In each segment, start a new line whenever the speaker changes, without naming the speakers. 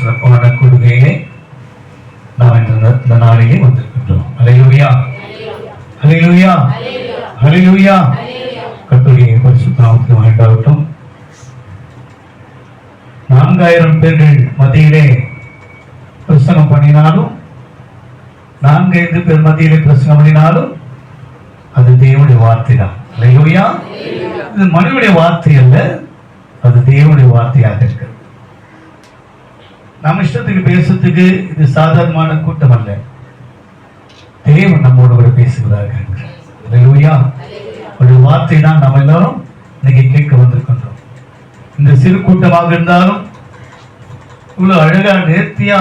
சிறப்பான கொள்கையை நாம் இந்த நாளிலே வந்திருக்கின்றோம். அல்லேலூயா, அல்லேலூயா, அல்லேலூயா. கர்த்தருடைய பரிசுத்த நாமத்துக்கு மகிமையாகட்டும். 4000 பேர்கள் மத்தியிலே பிரசங்கம் பண்ணினாலும், 4-5 பேர் மத்தியிலே பிரசங்கம் பண்ணினாலும் அது தேவனுடைய வார்த்தை தான். அல்லேலூயா. இது மனிதனுடைய வார்த்தை அல்ல, அது தேவனுடைய வார்த்தையாக இருக்கிறது. நம்ம இஷ்டத்துக்கு பேசுறதுக்கு இது சாதாரணமான கூட்டம் அல்ல. தேவன் நம்மோடு கூட பேசுகிறார்கள். அல்லேலூயா. ஒரு வார்த்தை தான் நம்ம எல்லாரும் இன்னைக்கு கேட்க வந்திருக்கின்றோம். இந்த சிறு கூட்டமாக இருந்தாலும் இவ்வளவு அழகா நேர்த்தியா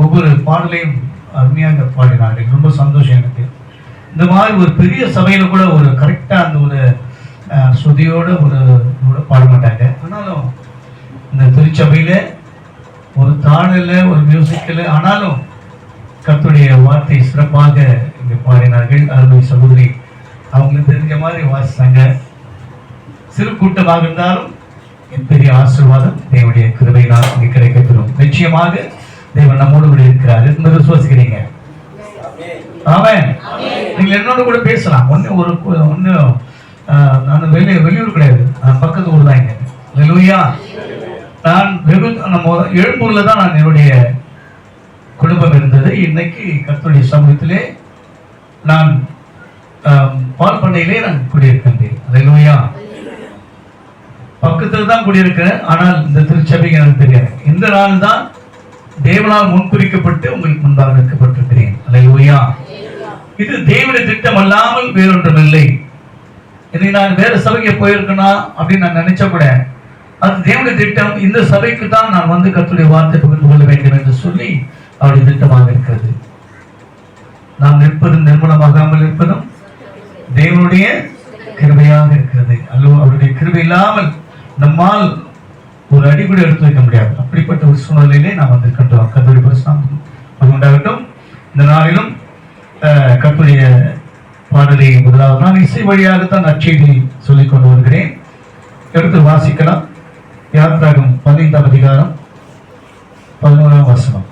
ஒவ்வொரு பாடலையும் அருமையாக பாடினார்கள். ரொம்ப சந்தோஷம் எனக்கு. இந்த மாதிரி ஒரு பெரிய சபையில கூட ஒரு கரெக்டா அந்த ஒரு சுதியோட ஒரு பாட மாட்டாங்க. ஆனாலும் இந்த திருச்சபையில ஒரு தாளில் ஒரு மியூசிக்கில் ஆனாலும் கர்த்தருடைய வார்த்தை சிறப்பாக இங்கே பாடினார்கள். அருமை சகோதரி அவங்களுக்கு தெரிஞ்ச மாதிரி வாசித்தாங்க. சிறு கூட்டமாக இருந்தாலும் பெரிய ஆசீர்வாதம் தேவனுடைய கிருபையினால் இங்கே கிடைக்கப்பெறும். நிச்சயமாக தேவன் நம்மோடு கூட இருக்கிறார் என்று விசுவாசிக்கிறீங்க. ஆமென். நீங்கள் என்னோட கூட பேசலாம். ஒன்று நான் வெளியூர் கிடையாது, நான் பக்கத்து ஊர் தான். இங்க அல்லேலூயா. நான் நம்ம எழும்பூர்ல தான் நான் என்னுடைய குடும்பம் இருந்தது. இன்னைக்கு கர்த்தருடைய சமூகத்திலே நான் பால் பண்ணையிலே நான் குடியிருக்கின்றேன். அல்லேலூயா. பக்கத்தில் தான் குடியிருக்கிறேன். ஆனால் இந்த திருச்சபைக்கு எனக்கு தெரியாது. இந்த நாள் தான் தேவனால் முன்குறிக்கப்பட்டு உங்களுக்கு முன்பாக நிற்கப்பட்டிருக்கிறேன். அல்லேலூயா. இது தேவனுடைய திட்டம் அல்லாமல் வேறொன்றும் இல்லை. இதை நான் வேற சபைக்கு போயிருக்கேனா அப்படின்னு நான் நினைச்ச கூட அது தேவனுடைய திட்டம். இந்த சபைக்கு தான் நான் வந்து கர்த்தருடைய வார்த்தை பகிர்ந்து கொள்ள வேண்டும் என்று சொல்லி அவருடைய திட்டமாக இருக்கிறது. நாம் நிற்பதும் நிர்மூலமாகாமல் இருப்பதும் தேவனுடைய கிருபையாக இருக்கிறது. அல்லோ அவருடைய கிருபை இல்லாமல் நம்மால் ஒரு அடி கூட எடுத்து வைக்க முடியாது. அப்படிப்பட்ட ஒரு சூழ்நிலையிலே நாம் வந்திருக்கின்றோம். கர்த்தருடைய பரிசுத்தம் உண்டாகட்டும். இந்த நாளிலும் கர்த்தருடைய பாடலை முதலாவது நான் இசை வழியாகத்தான் நற்செய்தி சொல்லிக் கொண்டு வருகிறேன். எடுத்து வாசிக்கலாம். யாத்ராகம் 15ஆம் அதிகாரம் 11ஆம் வசனம்.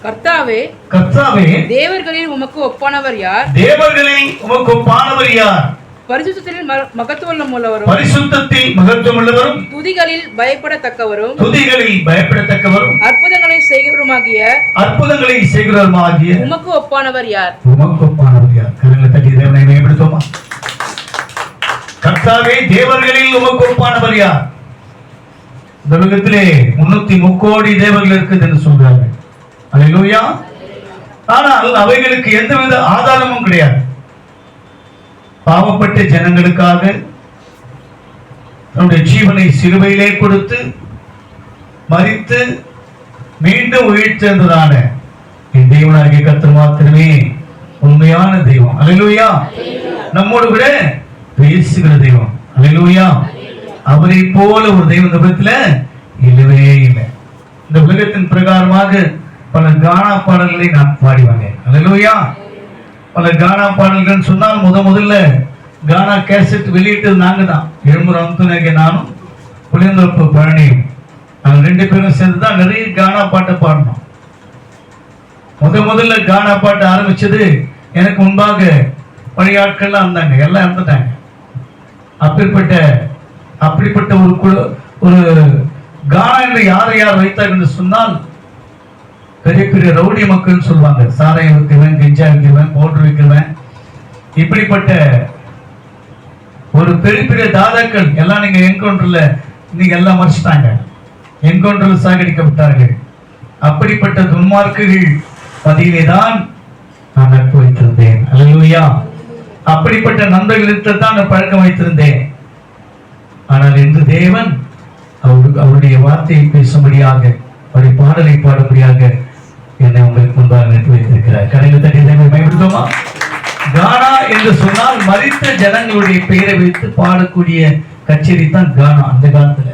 கர்த்தாவே,
கர்த்தாவே,
தேவர்களில் உமக்கு ஒப்பானவர் யார்?
தேவர்களில் உமக்கு ஒப்பானவர் யார்?
பரிசுத்தத்தில் மகத்துவமுள்ளவரும்,
பரிசுத்தத்தில் மகத்துவமுள்ளவரும்,
துதிகளில் பயப்படத்தக்கவரும்,
துதிகளில் பயப்படத்தக்கவரும்,
அற்புதங்களை
செய்கிறவருமாகிய
உமக்கு ஒப்பானவர் யார்?
உமக்கு ஒப்பானவர் யார்? கரங்களை தட்டி தேவனை மேம்படுத்துவோமா? கர்த்தாவே, தேவர்களில் உமக்கு ஒப்பானவர் யார்? இந்த உலகத்திலே 303 கோடி தேவர்கள் இருக்குது என்று சொல்றார்கள். அல்லேலூயா. ஆனால் அவைகளுக்கு எந்தவித ஆதாரமும் கிடையாது. பாவப்பட்ட ஜனங்களுக்காக தன்னுடைய ஜீவனை சிலுவையிலே கொடுத்து மரித்து மீண்டும் உயிர்த்தெழுந்ததான என் தேவனாகிய கர்த்தர் மாத்திரமே உண்மையான தெய்வம். அல்லேலூயா. நம்மோடு கூட பேசுகிற தெய்வம். அல்லேலூயா. அவரை போல ஒரு தெய்வம் இந்த உலகத்துல இல்லவே இல்லை. இந்த உலகத்தின் பிரகாரமாக பல கானா பாடல்களை நான் பாடிவாங்க. அல்லேலூயா. பல கானா பாடல்கள் சொன்னால் முதல்ல கானா கேசட் வெளியிட்டது நாங்க தான். எழும்பூர் அமுத்துனேக நானும் புளியந்தோப்பு பழனியும் நாங்கள் 2 பேரும் சேர்ந்து தான் நிறைய கானா பாட்டை பாடணும். முதல்ல கானா பாட்டு ஆரம்பிச்சது எனக்கு முன்பாக பழைய ஆட்கள்லாம் இருந்தாங்க, எல்லாம் இறந்துட்டாங்க. அப்படிப்பட்ட ஒரு கானா என்று யார் வைத்தார் என்று சொன்னால் பெரிய ரவுடி மக்கள் சொல்லுவாங்க. சாராயம் வைக்கிறவன், கெஞ்சா வைக்கிறவன், பவுடர் வைக்கிறவன், இப்படிப்பட்ட ஒரு பெரிய தாதாக்கள் எல்லாம் நீங்க என்கவுண்டர்ல நீங்க எல்லாம் மறைச்சிட்டாங்க. என்கவுண்டர்ல சாகடிக்கப்பட்டார்கள். அப்படிப்பட்ட துன்மார்க்குகள் மத்தியிலே தான் நான் நட்பு வைத்திருந்தேன். அல்லேலூயா. அப்படிப்பட்ட நண்பர்களுக்கு தான் நான் பழக்கம் வைத்திருந்தேன். ஆனால் இன்று தேவன் அவருடைய வார்த்தையை பேசும்படியாக, அவருடைய பாடலை பாடும்படியாக என்னை உங்களுக்கு முன்பாக நிறுத்தி வைத்திருக்கிறார். கடையில் தட்டி மேம்படுத்துமா? கானா என்று சொன்னால் மரித்த ஜனங்களுடைய பெயரை வைத்து பாடக்கூடிய கச்சேரி தான் கானா. அந்த காலத்துல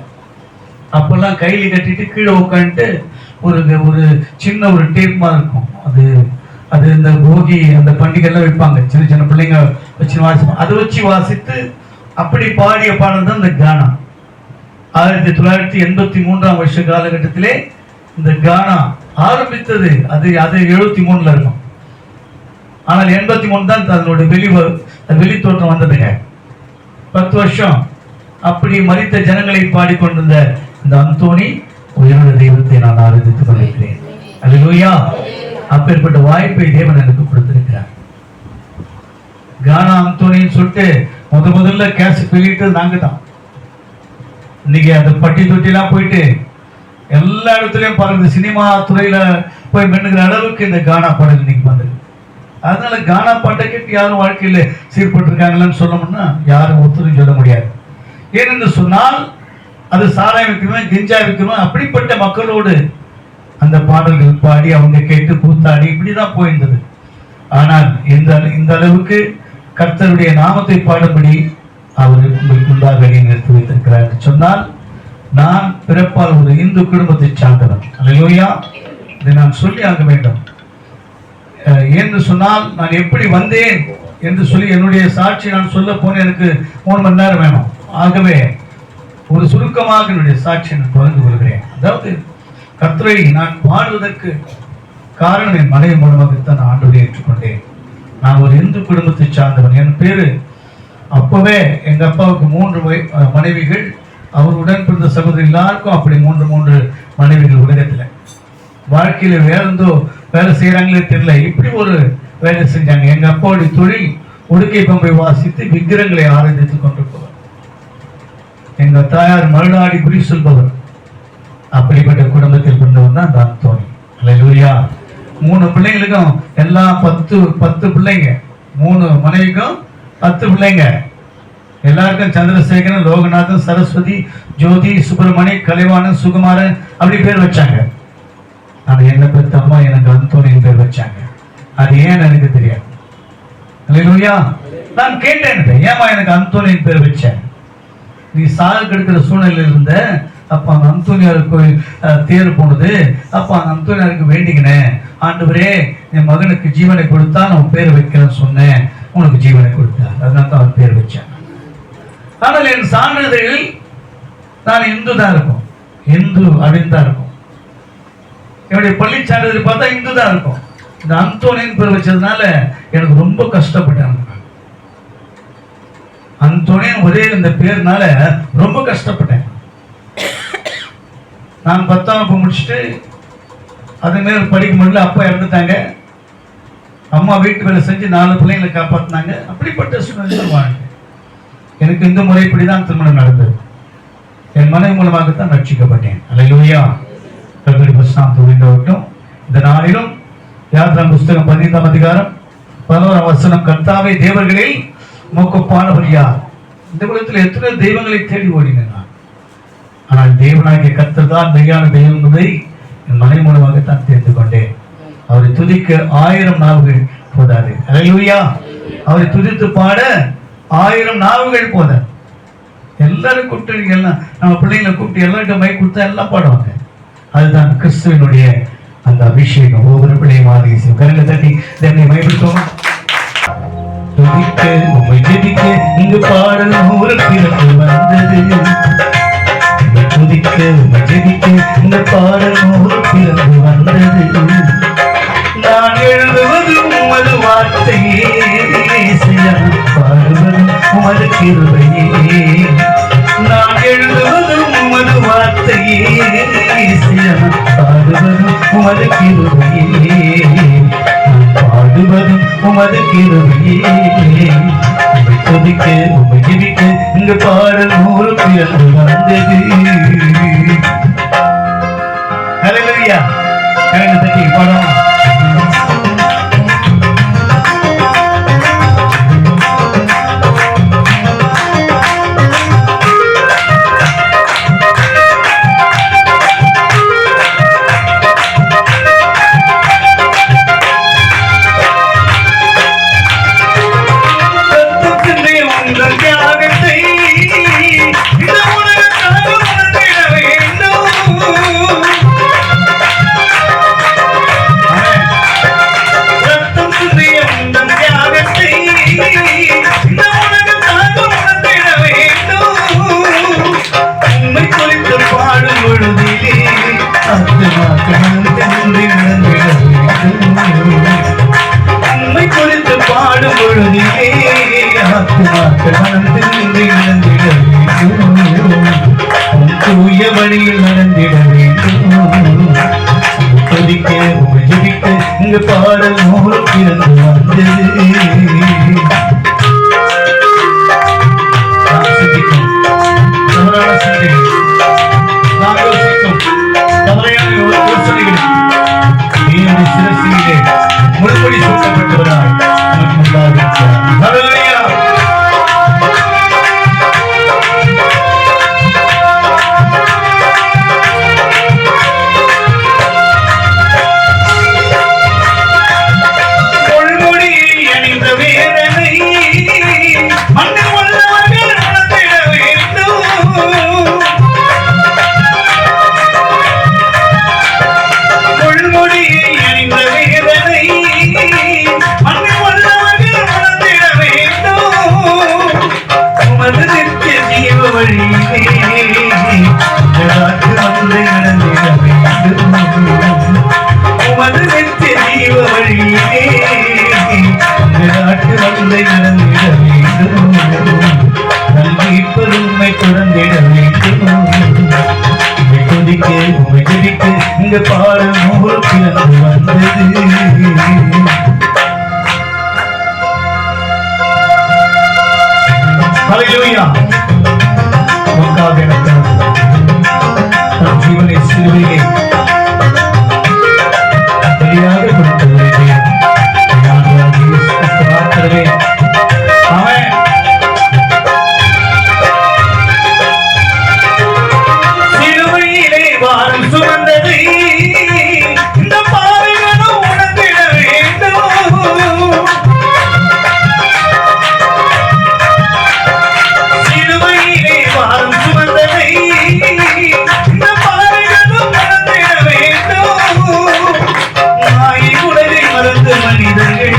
அப்பெல்லாம் கையில கட்டிட்டு கீழே உட்காந்துட்டு ஒரு சின்ன ஒரு டேப் மாதிரி இருக்கும். அது இந்த போகி அந்த பண்டிகை எல்லாம் வைப்பாங்க. சின்ன பிள்ளைங்க வச்சு வாசிப்போம். அதை வச்சு வாசித்து அப்படி பாடிய பாடல் தான் இந்த கானா. 1983 வருஷ காலகட்டத்திலே இந்த கானா ஆரம்பித்தது. அது 73 இருக்கும். ஆனால் 83 தான் அதனுடைய வெளி தோற்றம் வந்ததுங்க. 10 வருஷம் அப்படி மரித்த ஜனங்களை பாடிக்கொண்டிருந்த இந்த அந்தோணி உயிருள்ள தெய்வத்தை நான் ஆராதித்துக் கொண்டிருக்கிறேன். அல்லேலூயா. அப்பேற்பட்ட வாய்ப்பை தேவன் எனக்கு கொடுத்திருக்கிறார். கானா அந்தோணின்னு சொல்லிட்டு முதல்ல கேசட் வெளியிட்டது நாங்க தான். இன்னைக்கு அது பட்டி தொட்டிலாம் போயிட்டு எல்லா இடத்துலயும் பாருங்க, சினிமா துறையில போய் மென்னுகிற அளவுக்கு இந்த கானா பாடல் இன்னைக்கு வந்தது. அதனால கானா பாட்டை கேட்டு யாரும் வாழ்க்கையில சீர்பட்டு இருக்காங்கன்னு சொல்லணும்னா யாரும் ஒத்துழைப்பு சொல்ல முடியாது. ஏனென்று சொன்னால் அது சாராயம் விற்கணும், கெஞ்சா விற்கணும், அப்படிப்பட்ட மக்களோடு அந்த பாடல்கள் பாடி அவங்க கேட்டு கூத்தாடி இப்படிதான் போயிருந்தது. ஆனால் இந்த அளவுக்கு கர்த்தருடைய நாமத்தை பாடும்படி அவர் உங்களுக்கு உண்டாக நிறுத்தி வைத்திருக்கிறார் என்று சொன்னால், நான் பிறப்பால் ஒரு இந்து குடும்பத்தை சார்ந்தவன். அல்லேலூயா. இதை நான் சொல்லி ஆக வேண்டும். என்று சொன்னால் நான் எப்படி வந்தேன் என்று சொல்லி என்னுடைய சாட்சி நான் சொல்ல போனேன். எனக்கு 3 மணி நேரம் வேணும். ஆகவே ஒரு சுருக்கமாக என்னுடைய சாட்சி நான் தொடர்ந்து கொள்கிறேன். அதாவது கர்த்தரை நான் பாடுவதற்கு காரணம் என் மனைவி மூலமாகத்தான் நான் ஆண்டவரை ஏற்றுக்கொண்டேன். நான் ஒரு இந்து குடும்பத்தை சார்ந்தவன். என் பேரு அப்பவே எங்க அப்பாவுக்கு 3 மனைவிகள், அவர் உடன் பிறந்த சகோதரி எல்லாருக்கும் அப்படி 3 மனைவிகள். உலகத்துல வாழ்க்கையில வேலை செய்யறாங்களே தெரியல, இப்படி ஒரு வேலை செஞ்சாங்க. எங்க அப்பாவுடைய தொழில் உடுக்கை பம்பை வாசித்து விக்கிரங்களை ஆராய்ந்து கொண்டிருப்பவர். எங்க தாயார் மருளாடி குறி சொல்பவர். அப்படிப்பட்ட குடும்பத்தில் பிறந்தவர் தான் அந்த அந்தோணி. அல்லேலூயா. 3 பிள்ளைங்களுக்கும் எல்லாம் 10 பிள்ளைங்க. 3 மனைவிக்கும் 10 பிள்ளைங்க. எல்லாருக்கும் சந்திரசேகரன், லோகநாதன், சரஸ்வதி, ஜோதி, சுப்பிரமணி, கலைவாணன், சுகுமாரன் அப்படி பேர் வச்சாங்க. ஆனா என்ன பெற்ற அம்மா எனக்கு அந்தோணியின் பேர் வச்சாங்க. அது ஏன்னு எனக்கு தெரியாது. அல்லேலூயா. நான் கேட்டேன், ஏமா எனக்கு அந்தோணியின் பேர் வச்சேன்? நீ சாக கெடுக்கிற சூழ்நிலையில் இருந்த அப்ப அந்த அந்தோனியார் கோயில் தேர் போனது. அப்ப அந்த அந்தோனியாருக்கு வேண்டிக்கினேன், ஆண்டவரே என் மகனுக்கு ஜீவனை கொடுத்தா நான் பேர் வைக்கிறேன்னு சொன்னேன், உனக்கு ஜீவனை கொடுத்தார், அதனால தான் அவர் பேர் வச்சேன். ஆனால் என் சான்றிதழில் நான் இந்து தான் இருக்கும், இந்து அப்படின்னு தான் இருக்கும். என்னுடைய பள்ளி சான்றிதழ் பார்த்தா இந்து தான் இருக்கும். இந்த அந்தோனின்னு பேர் வச்சதுனால எனக்கு ரொம்ப கஷ்டப்பட்டேன். அந்தோனின் ஒரே இந்த பேர்னால ரொம்ப கஷ்டப்பட்டேன். நான் 10ஆம் வகுப்பு முடிச்சுட்டு அது மேல படிக்க முடியல. அப்பா இறந்துட்டாங்க. அம்மா வீட்டு வேலை செஞ்சு 4 பிள்ளைங்களை காப்பாற்றினாங்க. அப்படிப்பட்ட சூழ்நிலை வாழ்க்கை. எனக்கு இந்த முறைப்படிதான் திருமணம் நடந்தது. என் மனைவி மூலமாகத்தான் ரட்சிக்கப்பட்டேன். அல்லேலூயா. கர்த்தருடைய பரிசுத்தம் துதிக்கப்படட்டும். இந்த நாளிலும் யாத்ராகமம் புஸ்தகம் 15ஆம் அதிகாரம் 11ஆம் வசனம், கர்த்தாவே தேவர்களில் மொக்கப்பானவர் யார்? இந்த உலகத்தில் எத்தனை தெய்வங்களை தேடி ஓடினேன் நான். ஆனால் தேவனாகிய கர்த்தர் தான் மெய்யான தெய்வம் என்பதை என் மனைவி மூலமாகத்தான் தெரிந்து கொண்டேன். அவரை துதிக்க 1000 நாவுகள் போதாது. அல்லேலூயா. அவரை துதித்து பாட 1000 நாவுகள் போதாது. எல்லாரும் கூப்பிட்டு எல்லாம் நம்ம பிள்ளைங்களை கூப்பிட்டு எல்லாருக்கும் மைக் கொடுத்தா எல்லாம் பாடுவாங்க. அதுதான் கிறிஸ்துவனுடைய அந்த அபிஷேகம். ஒவ்வொரு பிள்ளையும் ஆதிசம் கரங்களை தட்டி என்னை மைப்படுத்துவோம். துதிக்க உம்மை ஜெபிக்க இங்கு பாடல் 100 பிறகு வந்தது. துதிக்க உம்மை ஜெபிக்க இந்த பாடல் 100 பிறகு வந்தது. நான் எழுதுவது உமது வார்த்தையே, பாடுவது உமது கிருபையே. நான் எழுதுவது உமது வார்த்தையே, பாடுவது உமது கிருபையே. பாடுவதும் உமது கிருபையே. உம்மை துதிக்க உம்மை ஜெபிக்க இங்கு பாடல் 100 பிறகு வந்தது. ஹல்லேலூயா. கரங்களை தட்டி பாடுவோம். நடந்திட வேண்டும், தூய வழியில் நடந்திட வேண்டும். துதிக்க உபஜிக்க இங்கு பாடல் நூல் பிறந்து வந்தது. தவறான சிந்தைகள், நாம் யோசிக்கும் தவறையான யோசனைகள் தேவனுடைய சிரசிலே முழுப்படி சூட்டப்பட்டவராய் நமக்கு முன்பாக இருக்கிறார். ஹல்லேலூயா. இங்க பாடல் நூல் பிறந்து வந்தது. ஹல்லேலூயா. உங்களுக்காக எனக்கு தன் ஜீவனை சிலுவையிலே பலியாக கொடுத்தவரே மாத்திரமே. ஆமென். சிலுவையிலே வாரம் சுமந்ததை இந்த பாவிகளும் உணர்ந்திட வேண்டும். சிலுவையிலே வாரம் சுமந்ததை இந்த பாவிகளும் உணர்ந்திட வேண்டும். நாயை உலகை மறந்து மனிதர்கள்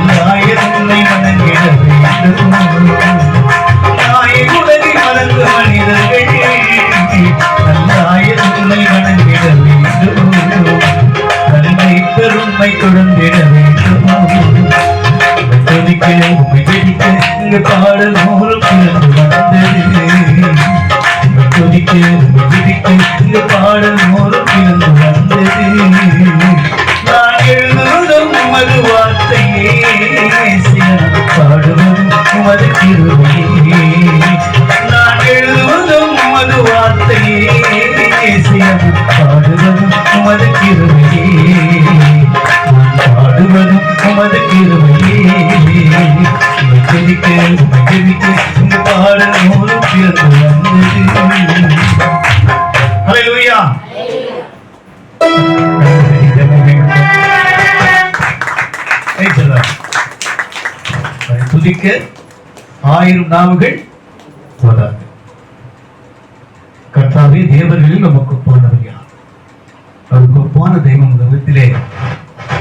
நாயனை வணங்கிட வேண்டும். நாயை உலகை மறந்து மனிதர்கள் நல்லாயனை வணங்கிட வேண்டும். தன்னை பெருமை தொடர்ந்திட வேண்டும். துதிக்க உபஜிக்க இங்கு பாடல் நூல் பிறந்து வந்தது. துதிக்க உபஜிக்க இங்கு பாடல் நூல் பிறந்து வந்தது. நான் எழுதுவதும் உமது வார்த்தையே, பாடுவதும் உமது கிருபையே. நான் எழுதுவதும் உமது வார்த்தையே, பாடுவதும் உமது கிருபையே. பாடுவதும் உமது கிருபையே. துதிக்க உபஜிக்க இங்கு பாடல் நூல் பிறந்து வந்தது. ஹல்லேலூயா. துதிக்க 1000 நாவுகள் போதாது. கர்த்தாவே, தேவர்களில் நமக்கு போனவர் யார்? அவருக்கு போன தெய்வம் உலகத்திலே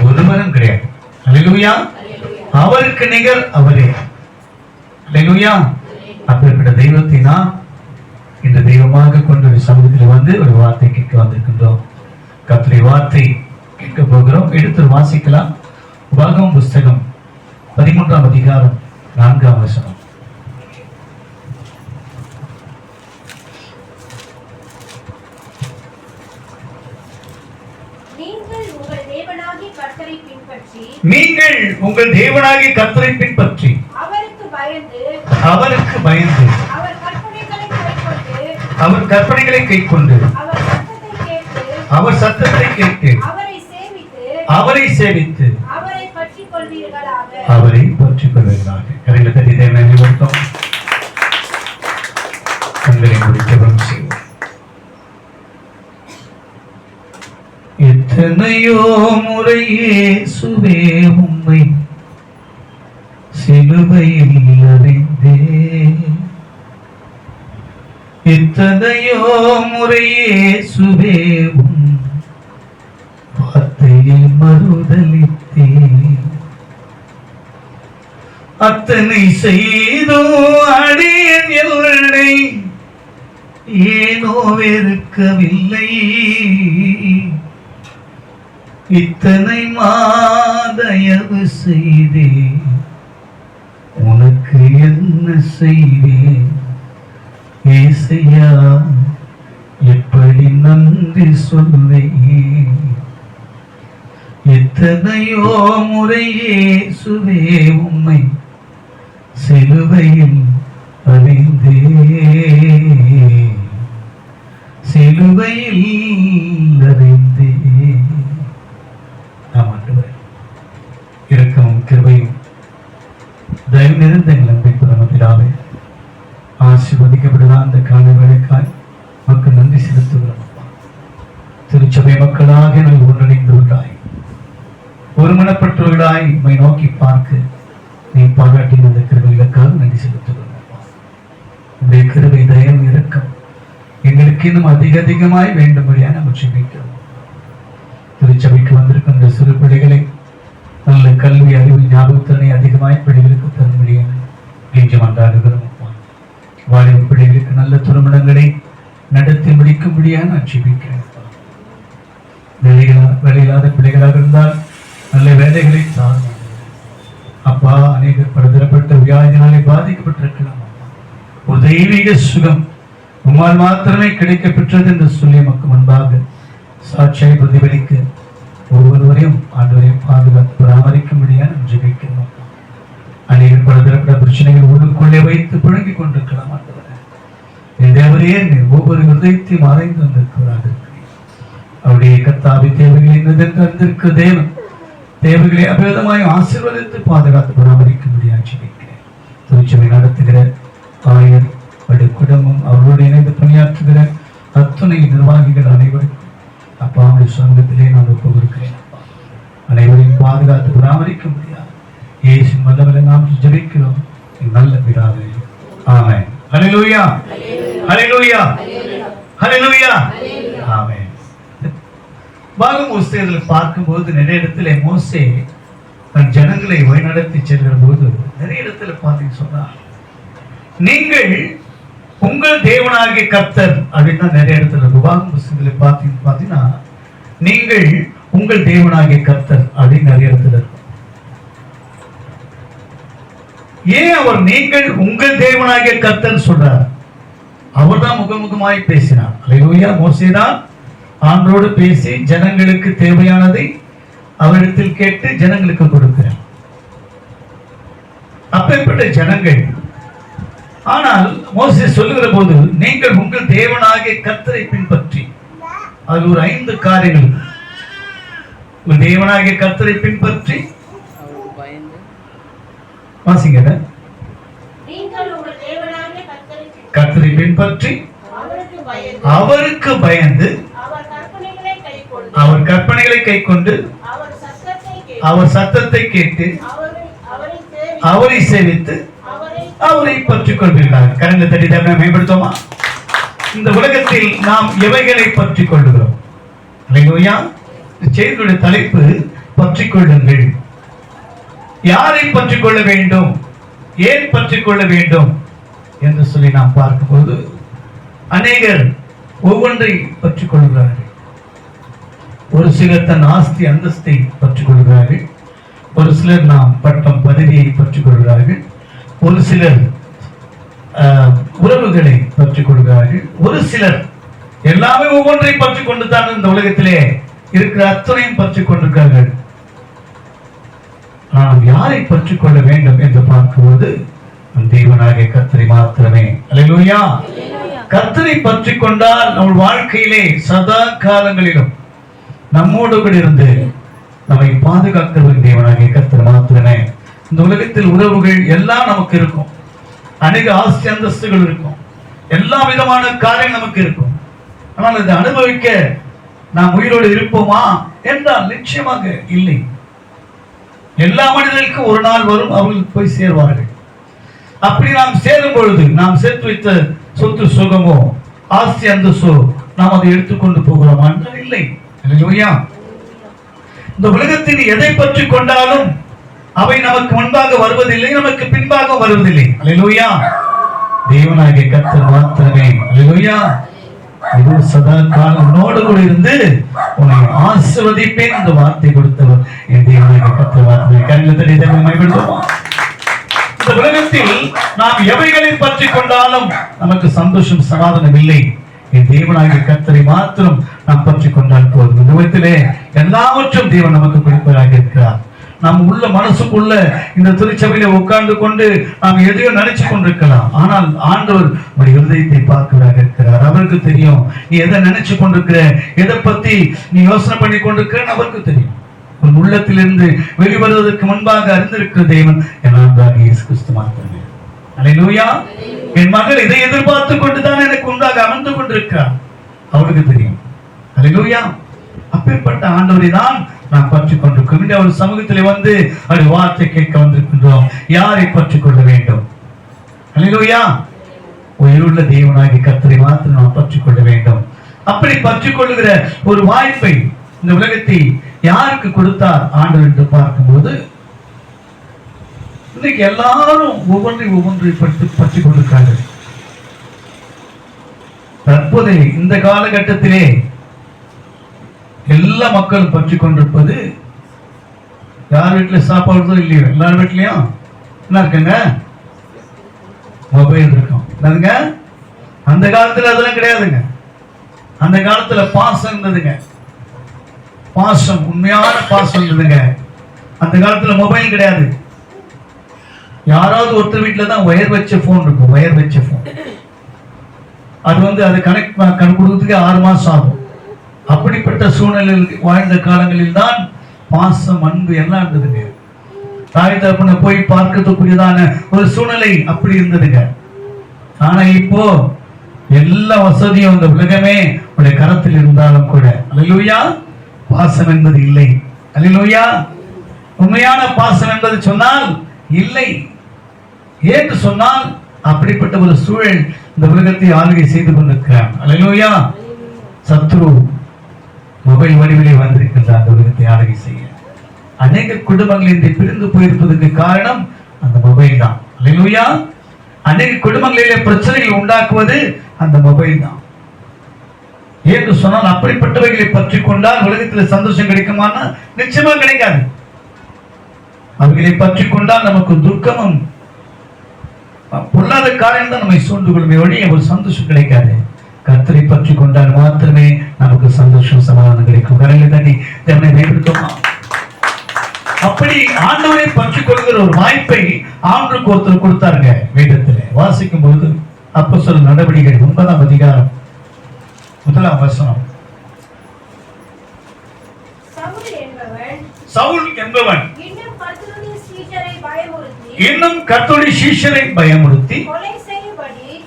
ஒருவரும் கிடையாது. ஹல்லேலூயா. அவருக்கு நிகர் அவரே. ஹல்லேலூயா. அப்படிப்பட்ட தெய்வத்தை நாம் இந்த தெய்வமாக கொண்டு ஒரு சமூகத்தில் வந்து ஒரு வார்த்தை கேட்க வந்திருக்கின்றோம். கர்த்தருடைய வார்த்தை கேட்க போகிறோம். எடுத்து வாசிக்கலாம். உபாகமம் புஸ்தகம் 13ஆம் அதிகாரம் 4ஆம் வசனம்.
நீங்கள் உங்கள் தேவனாகிய கர்த்தரை பின்பற்றி
அவருக்கு பயந்து அவர் கற்பனைகளை கைக்கொண்டு அவர் சத்தத்தை கேட்டு அவரை சேவித்து அவரை பற்றிக் கொள்வீர்களாக. கரையில தட்டி தேவனை நிமித்தம் கண்களை முடிக்கவும் செய்வோம். எத்தனையோ முறையே சுவே உம்மை சிலுவையில் அறிந்தே, எத்தனையோ முறையே சுவே உம் வார்த்தையை மறுதலித்தே, அத்தனை செய்தோ அடியேன் என்னை ஏனோ வெறுக்கவில்லை. இத்தனை மாதயவு செய்தே உனக்கு என்ன செய்வேன் ஏசையா, எப்படி நன்றி சொல்வேன். எத்தனையோ முறையே சுவே உம்மை சிலுவையில் அறிந்தே, சிலுவையில் அறிந்தே. ஆண்டவரே, இரக்கமும் கிருபையும் தயவு நிறைந்த எங்கள் அன்பை பரமபிதாவே, ஆசீர்வதிக்கப்படுகிற அந்த காலவேளைக்காய் மக்கள் நன்றி செலுத்துகிறோம். திருச்சபை மக்களாக நாங்கள் ஒன்றிணைந்தவர்களாய் ஒருமனப்பட்டவர்களாய் உம்மை நோக்கி பார்க்க நீ பாராட்டின அந்த கிருபைகளுக்காக நன்றி செலுத்துகிறோம். உடைய கிருபை தயவு இரக்கம் எங்களுக்கு இன்னும் அதிகமாய் வேண்டும்படியா நம்ம ஜெபிக்கிறோம். திருச்சபைக்கு வந்திருக்கின்ற சிறு பிள்ளைகளை நல்ல கல்வி அறிவு ஞாபகத்திறனை அதிகமாய் பிள்ளைகளுக்கு தரும்படியாக நெஞ்சம் அன்றாடுகிறோம். வாலிப பிள்ளைகளுக்கு நல்ல திருமணங்களை நடத்தி முடிக்கும்படியாக நான் ஜெபிக்கிறேன். வேலையில்லாத பிள்ளைகளாக இருந்தால் நல்ல வேலைகளை தாரும் அப்பா. அநேக பலதரப்பட்ட வியாதினாலே பாதிக்கப்பட்டிருக்கலாம். ஒரு தெய்வீக சுகம் உம்மால் மாத்திரமே கிடைக்க பெற்றது என்று சொல்லி நமக்கு முன்பாக சாட்சியை பிரதிபலிக்க ஒவ்வொருவரையும் ஆண்டவரையும் பாதுகாத்து பராமரிக்கும்படியாக நாம் ஜெபிக்கிறோம். அநேக பலதரப்பட்ட பிரச்சனைகள் உள்ளுக்குள்ளே வைத்து புழங்கிக் கொண்டிருக்கலாம். தேவரே ஒவ்வொரு விதத்தையும் மறைந்து வந்திருக்கிறார்கள். அவருடைய கர்த்தாவி தேவைகளை அறிந்திருக்கிற தேவன் தேவைகளை அபேதமாய் ஆசீர்வதித்து பாதுகாத்து பராமரிக்க முடியாது ஜெபிக்கிறேன். திருச்சபை நடத்துகிற ஆயர் அவருடைய குடும்பம் அவரோடு இணைந்து பணியாற்றுகிற அத்துணை நிர்வாகிகள் அனைவரும் அப்பா அவருடைய சமூகத்திலே நான் ஒப்பு கொடுக்கிறேன். அனைவரையும் பாதுகாத்து பராமரிக்க முடியாது இயேசு வல்லவரை நாம் ஜெபிக்கிறோம் நல்ல பிதாவே. ஆமென். ஹல்லேலூயா, ஹல்லேலூயா, ஹல்லேலூயா, ஆமென். பாகம் பார்க்கும்போது நிறைய இடத்துல மோசே தன் ஜனங்களை வழிநடத்தி செல்கிற போது நிறைய இடத்துல பார்த்தீங்க சொன்னா, நீங்கள் உங்கள் தேவனாகிய கர்த்தர் அப்படின்னா நிறைய இடத்துல உபாகம் புஸ்தகங்களை பார்த்தீங்கன்னா நீங்கள் உங்கள் தேவனாகிய கர்த்தர் அப்படின்னு நிறைய இடத்துல இருக்கும். ஏன் அவர் நீங்கள் உங்கள் தேவனாகிய கர்த்தர் சொல்றார்? அவர் தான் முகமுகமாய் பேசினார். அல்லேலூயா. மோசேதான் ஆண்டோடு பேசி ஜனங்களுக்கு தேவையானதை அவரிடத்தில் கேட்டு ஜனங்களுக்கு கொடுக்கிறார். அப்பேற்பட்ட ஜனங்கள். ஆனால் மோசே சொல்லுகிற போது நீங்கள் உங்கள் தேவனாகிய கர்த்தரை பின்பற்றி, அது ஒரு 5 காரியங்கள். உங்கள் தேவனாகிய கர்த்தரை பின்பற்றி வாசிங்க. கர்த்தரை பின்பற்றி அவருக்கு பயந்து அவர் கற்பனைகளை கைக்கொண்டு அவர் சத்தத்தை கேட்டு அவரை சேவித்து அவரை பற்றிக் கொள்வீர்கள். கரங்களை தட்டி தமிழை மேம்படுத்துவோமா? இந்த உலகத்தில் நாம் எவைகளை பற்றிக் கொள்ளுகிறோம்? அல்லேலூயா. செய்தியுடைய தலைப்பு பற்றிக் கொள்ளுங்கள். யாரை பற்றிக் கொள்ள வேண்டும், ஏன் பற்றிக் கொள்ள வேண்டும் என்று சொல்லி நாம் பார்க்கும்போது அநேகர் ஒவ்வொன்றை பற்றிக் கொள்கிறார்கள். ஒரு சிலர் தன் ஆஸ்தி அந்தஸ்தை பற்றிக் கொள்கிறார்கள். ஒரு சிலர் நாம் பட்டம் பதவியை பற்றிக் கொள்கிறார்கள். ஒரு சிலர் உறவுகளை பற்றிக் கொள்கிறார்கள். ஒரு சிலர் எல்லாமே ஒவ்வொன்றை பற்றிக் கொண்டு தான் இந்த உலகத்திலே இருக்கிற அத்தனையும் பற்றிக் கொண்டிருக்கிறார்கள். நாம் யாரை பற்றிக் கொள்ள வேண்டும் என்று பார்க்கும்போது தேவனாகிய கர்த்தரை மாத்திரமே. அல்லேலூயா. கர்த்தரை பற்றிக் கொண்டால் நம் வாழ்க்கையிலே சதா காலங்களிலும் நம்மோடு கூட இருந்து நம்மை பாதுகாக்கிற தேவனாகிய கர்த்தர் மாத்திரமே. இந்த உலகத்தில் உறவுகள் எல்லாம் நமக்கு இருக்கும். அநேக ஆஸ்தி அந்தஸ்துகள் இருக்கும். எல்லா விதமான காரியம் நமக்கு இருக்கும். ஆனால் இதை அனுபவிக்க நாம் உயிரோடு இருப்போமா என்றால் நிச்சயமாக இல்லை. எல்லா மனிதர்களுக்கும் ஒரு நாள் வரும், அவர்கள் போய் சேர்வார்கள். அப்படி நாம் சேரும் பொழுது நாம் சேர்த்து வைத்த சொத்து சுகமோ ஆஸ்தி அந்தஸ்தோ நாம் அதை எடுத்துக்கொண்டு போகிறோமா என்றால் இல்லை. அல்லேலூயா. இந்த உலகத்தில் எதை பற்றி கொண்டாலும் அவை நமக்கு முன்பாக வருவதில்லை, நமக்கு பின்பாக வருவதில்லை. அல்லேலூயா. தேவனாகிய கர்த்தர் மாத்திரமே. அல்லேலூயா. இது சதா காலம் உன்னோடு கூட இருந்து உன்னை ஆசீர்வதிப்பேன் இந்த வார்த்தை கொடுத்தவர் என் தேவனாகிய கர்த்தர் மாத்திரமே. கண்ணில் தட்டி தேவனை மகிழ்வோமா? இந்த உலகத்தில் நாம் எவைகளை பற்றி கொண்டாலும் நமக்கு சந்தோஷம் சமாதானம் இல்லை. என் தேவனாகிய கர்த்தரை மாத்திரம் நாம் பற்றி கொண்டால் போதும். இந்த உலகத்திலே எல்லாவற்றும் தேவன் நமக்கு கொடுப்பதாக இருக்கிறார். நாம் உள்ள மனசுக்குள்ள இந்த திருச்சபையில உட்கார்ந்து கொண்டு நாம் எதையோ நினைச்சு கொண்டிருக்கலாம். ஆனால் ஆண்டவர் உடைய இருதயத்தை பார்க்கிறதாக இருக்கிறார். அவருக்கு தெரியும் நீ எதை நினைச்சு கொண்டிருக்கிற, எதை பத்தி நீ யோசனை பண்ணி கொண்டிருக்கிறன்னு அவருக்கு தெரியும். உன் உள்ளத்திலிருந்து வெளிவருவதற்கு முன்பாக அறிந்திருக்கிற தேவன் என்னாக இயேசு கிறிஸ்து மாத்திரமே. அல்லேலூயா. என் மகள் இதை எதிர்பார்த்து கொண்டுதான் எனக்கு உண்டாக அமர்ந்து கொண்டிருக்கிறார். அவருக்கு தெரியும். அல்லேலூயா. அப்பேற்பட்ட ஆண்டவரை தான் நாம் பற்றி கொண்டிருக்கிறோம். இந்த ஒரு சமூகத்தில் வந்து ஒரு வார்த்தை கேட்க வந்திருக்கின்றோம். யாரை பற்றி கொள்ள வேண்டும்? அல்லேலூயா. உயிருள்ள தேவனாகிய கர்த்தரை மாத்திரம் நாம் பற்றி கொள்ள வேண்டும். அப்படி பற்றி கொள்ளுகிற ஒரு வாய்ப்பை இந்த உலகத்தை யாருக்கு கொடுத்தார் ஆண்டவர் என்று பார்க்கும்போது, இன்னைக்கு எல்லாரும் ஒவ்வொன்றை பற்றி கொண்டிருக்கிறார்கள். தற்போதைய இந்த காலகட்டத்திலே எல்லா மக்களும் பற்றி கொண்டிருப்பது, யார் வீட்டுல சாப்பாடுதோ இல்லையோ எல்லார் வீட்லயும் என்ன இருக்குங்க? மொபைல் இருக்கும். என்னதுங்க? அந்த காலத்துல அதெல்லாம் கிடையாதுங்க. அந்த காலத்துல பாசம் இருந்ததுங்க. பாசம், உண்மையான பாசம் இருந்ததுங்க. அந்த காலத்துல மொபைல் கிடையாது. யாராவது ஒருத்தர் வீட்டுல தான் ஒயர் வச்ச போன் இருக்கும். ஒயர் வச்ச போன் அது வந்து அதை கனெக்ட் கொடுக்கிறதுக்கு 6 மாசம் ஆகும். அப்படிப்பட்ட சூழ்நிலையில் வாழ்ந்த காலங்களில் தான் பாசம், அன்பு எல்லாம் இருந்ததுங்க. தாய் தகப்பனை போய் பார்க்கறதுக்குரியதான ஒரு சூழ்நிலை அப்படி இருந்ததுங்க. ஆனா இப்போ எல்லா வசதியும் இந்த உலகமே உடைய கரத்தில் இருந்தாலும் கூட அல்லேலூயா பாசம் என்பது இல்லை. அல்லேலூயா. உண்மையான பாசம் என்பது சொன்னால் இல்லை. ஏன்னு சொன்னால் அப்படிப்பட்ட ஒரு சூழல் இந்த உலகத்தை ஆளுகை செய்து கொண்டிருக்கிறார். அல்லேலூயா. சத்ரு மொபைல் வடிவிலே வந்திருக்கின்ற அந்த உலகத்தை ஆளுகை செய்ய அநேக குடும்பங்கள் இன்று பிரிந்து போயிருப்பதற்கு காரணம் அந்த மொபைல் தான். அல்லேலூயா. அநேக குடும்பங்களிலே பிரச்சனைகள் உண்டாக்குவது அந்த மொபைல் தான். ஏன்னு சொன்னால் அப்படிப்பட்டவைகளை பற்றி கொண்டால் உலகத்தில் சந்தோஷம் கிடைக்குமானா நிச்சயமா கிடைக்காது. அவைகளை பற்றி கொண்டால் நமக்கு துக்கமும் பொல்லாத காரியம் தான் நம்மை சூழ்ந்து கொள்ளுமே ஒழிய ஒரு சந்தோஷம் கிடைக்காது. கர்த்தரை பற்றி கொண்டால் மாத்திரமே நமக்கு சந்தோஷம் சமாதானம் கிடைக்கும். கரையில தண்ணி தேவனை பயன்படுத்துமா? அப்படி ஆண்டவரை பற்றி கொள்கிற ஒரு வாய்ப்பை ஆண்டவருக்கு ஒருத்தர் கொடுத்தாருங்க. வேதத்திலே வாசிக்கும் போது அப்போஸ்தலர் நடவடிக்கைகள் 9ஆம் அதிகாரம் 1ஆம் வசனம். சவுல் என்பவன் இன்னும் கர்த்தருடைய சீஷரை பயமுறுத்தி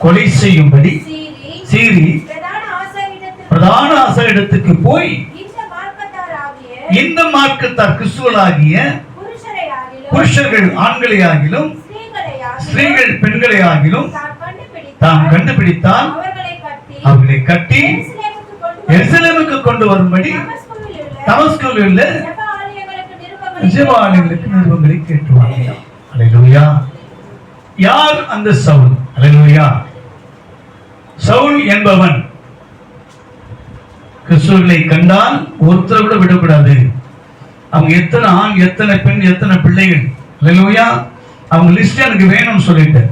கொலை செய்யும்படி சீறி பிரதான ஆசாரியரிடத்துக்கு போய் இந்த மார்க்கத்தார் கிறிஸ்துவர்களாகிய புருஷர்கள் ஆண்களை ஆகிலும் ஸ்திரீகள் பெண்களை ஆகிலும் தாம் கண்டுபிடித்தால் அவர்களை கட்டி எருசலேமுக்கு கொண்டு வரும்படி தமஸ்குவில் உள்ள ஜெப ஆலயங்களுக்கு நிருபங்களை கேட்டுவாங்க. அல்லேலூயா. யார் அந்த சவுல்? அல்லேலூயா. சவுல் என்பவன் கிறிஸ்துவை கண்டால் ஒருத்தரை கூட விடக்கூடாது. அவங்க எத்தனை ஆண், எத்தனை பெண், எத்தனை பிள்ளைகள், அல்லேலூயா, அவங்க லிஸ்ட் எனக்கு வேணும்னு சொல்லிட்டு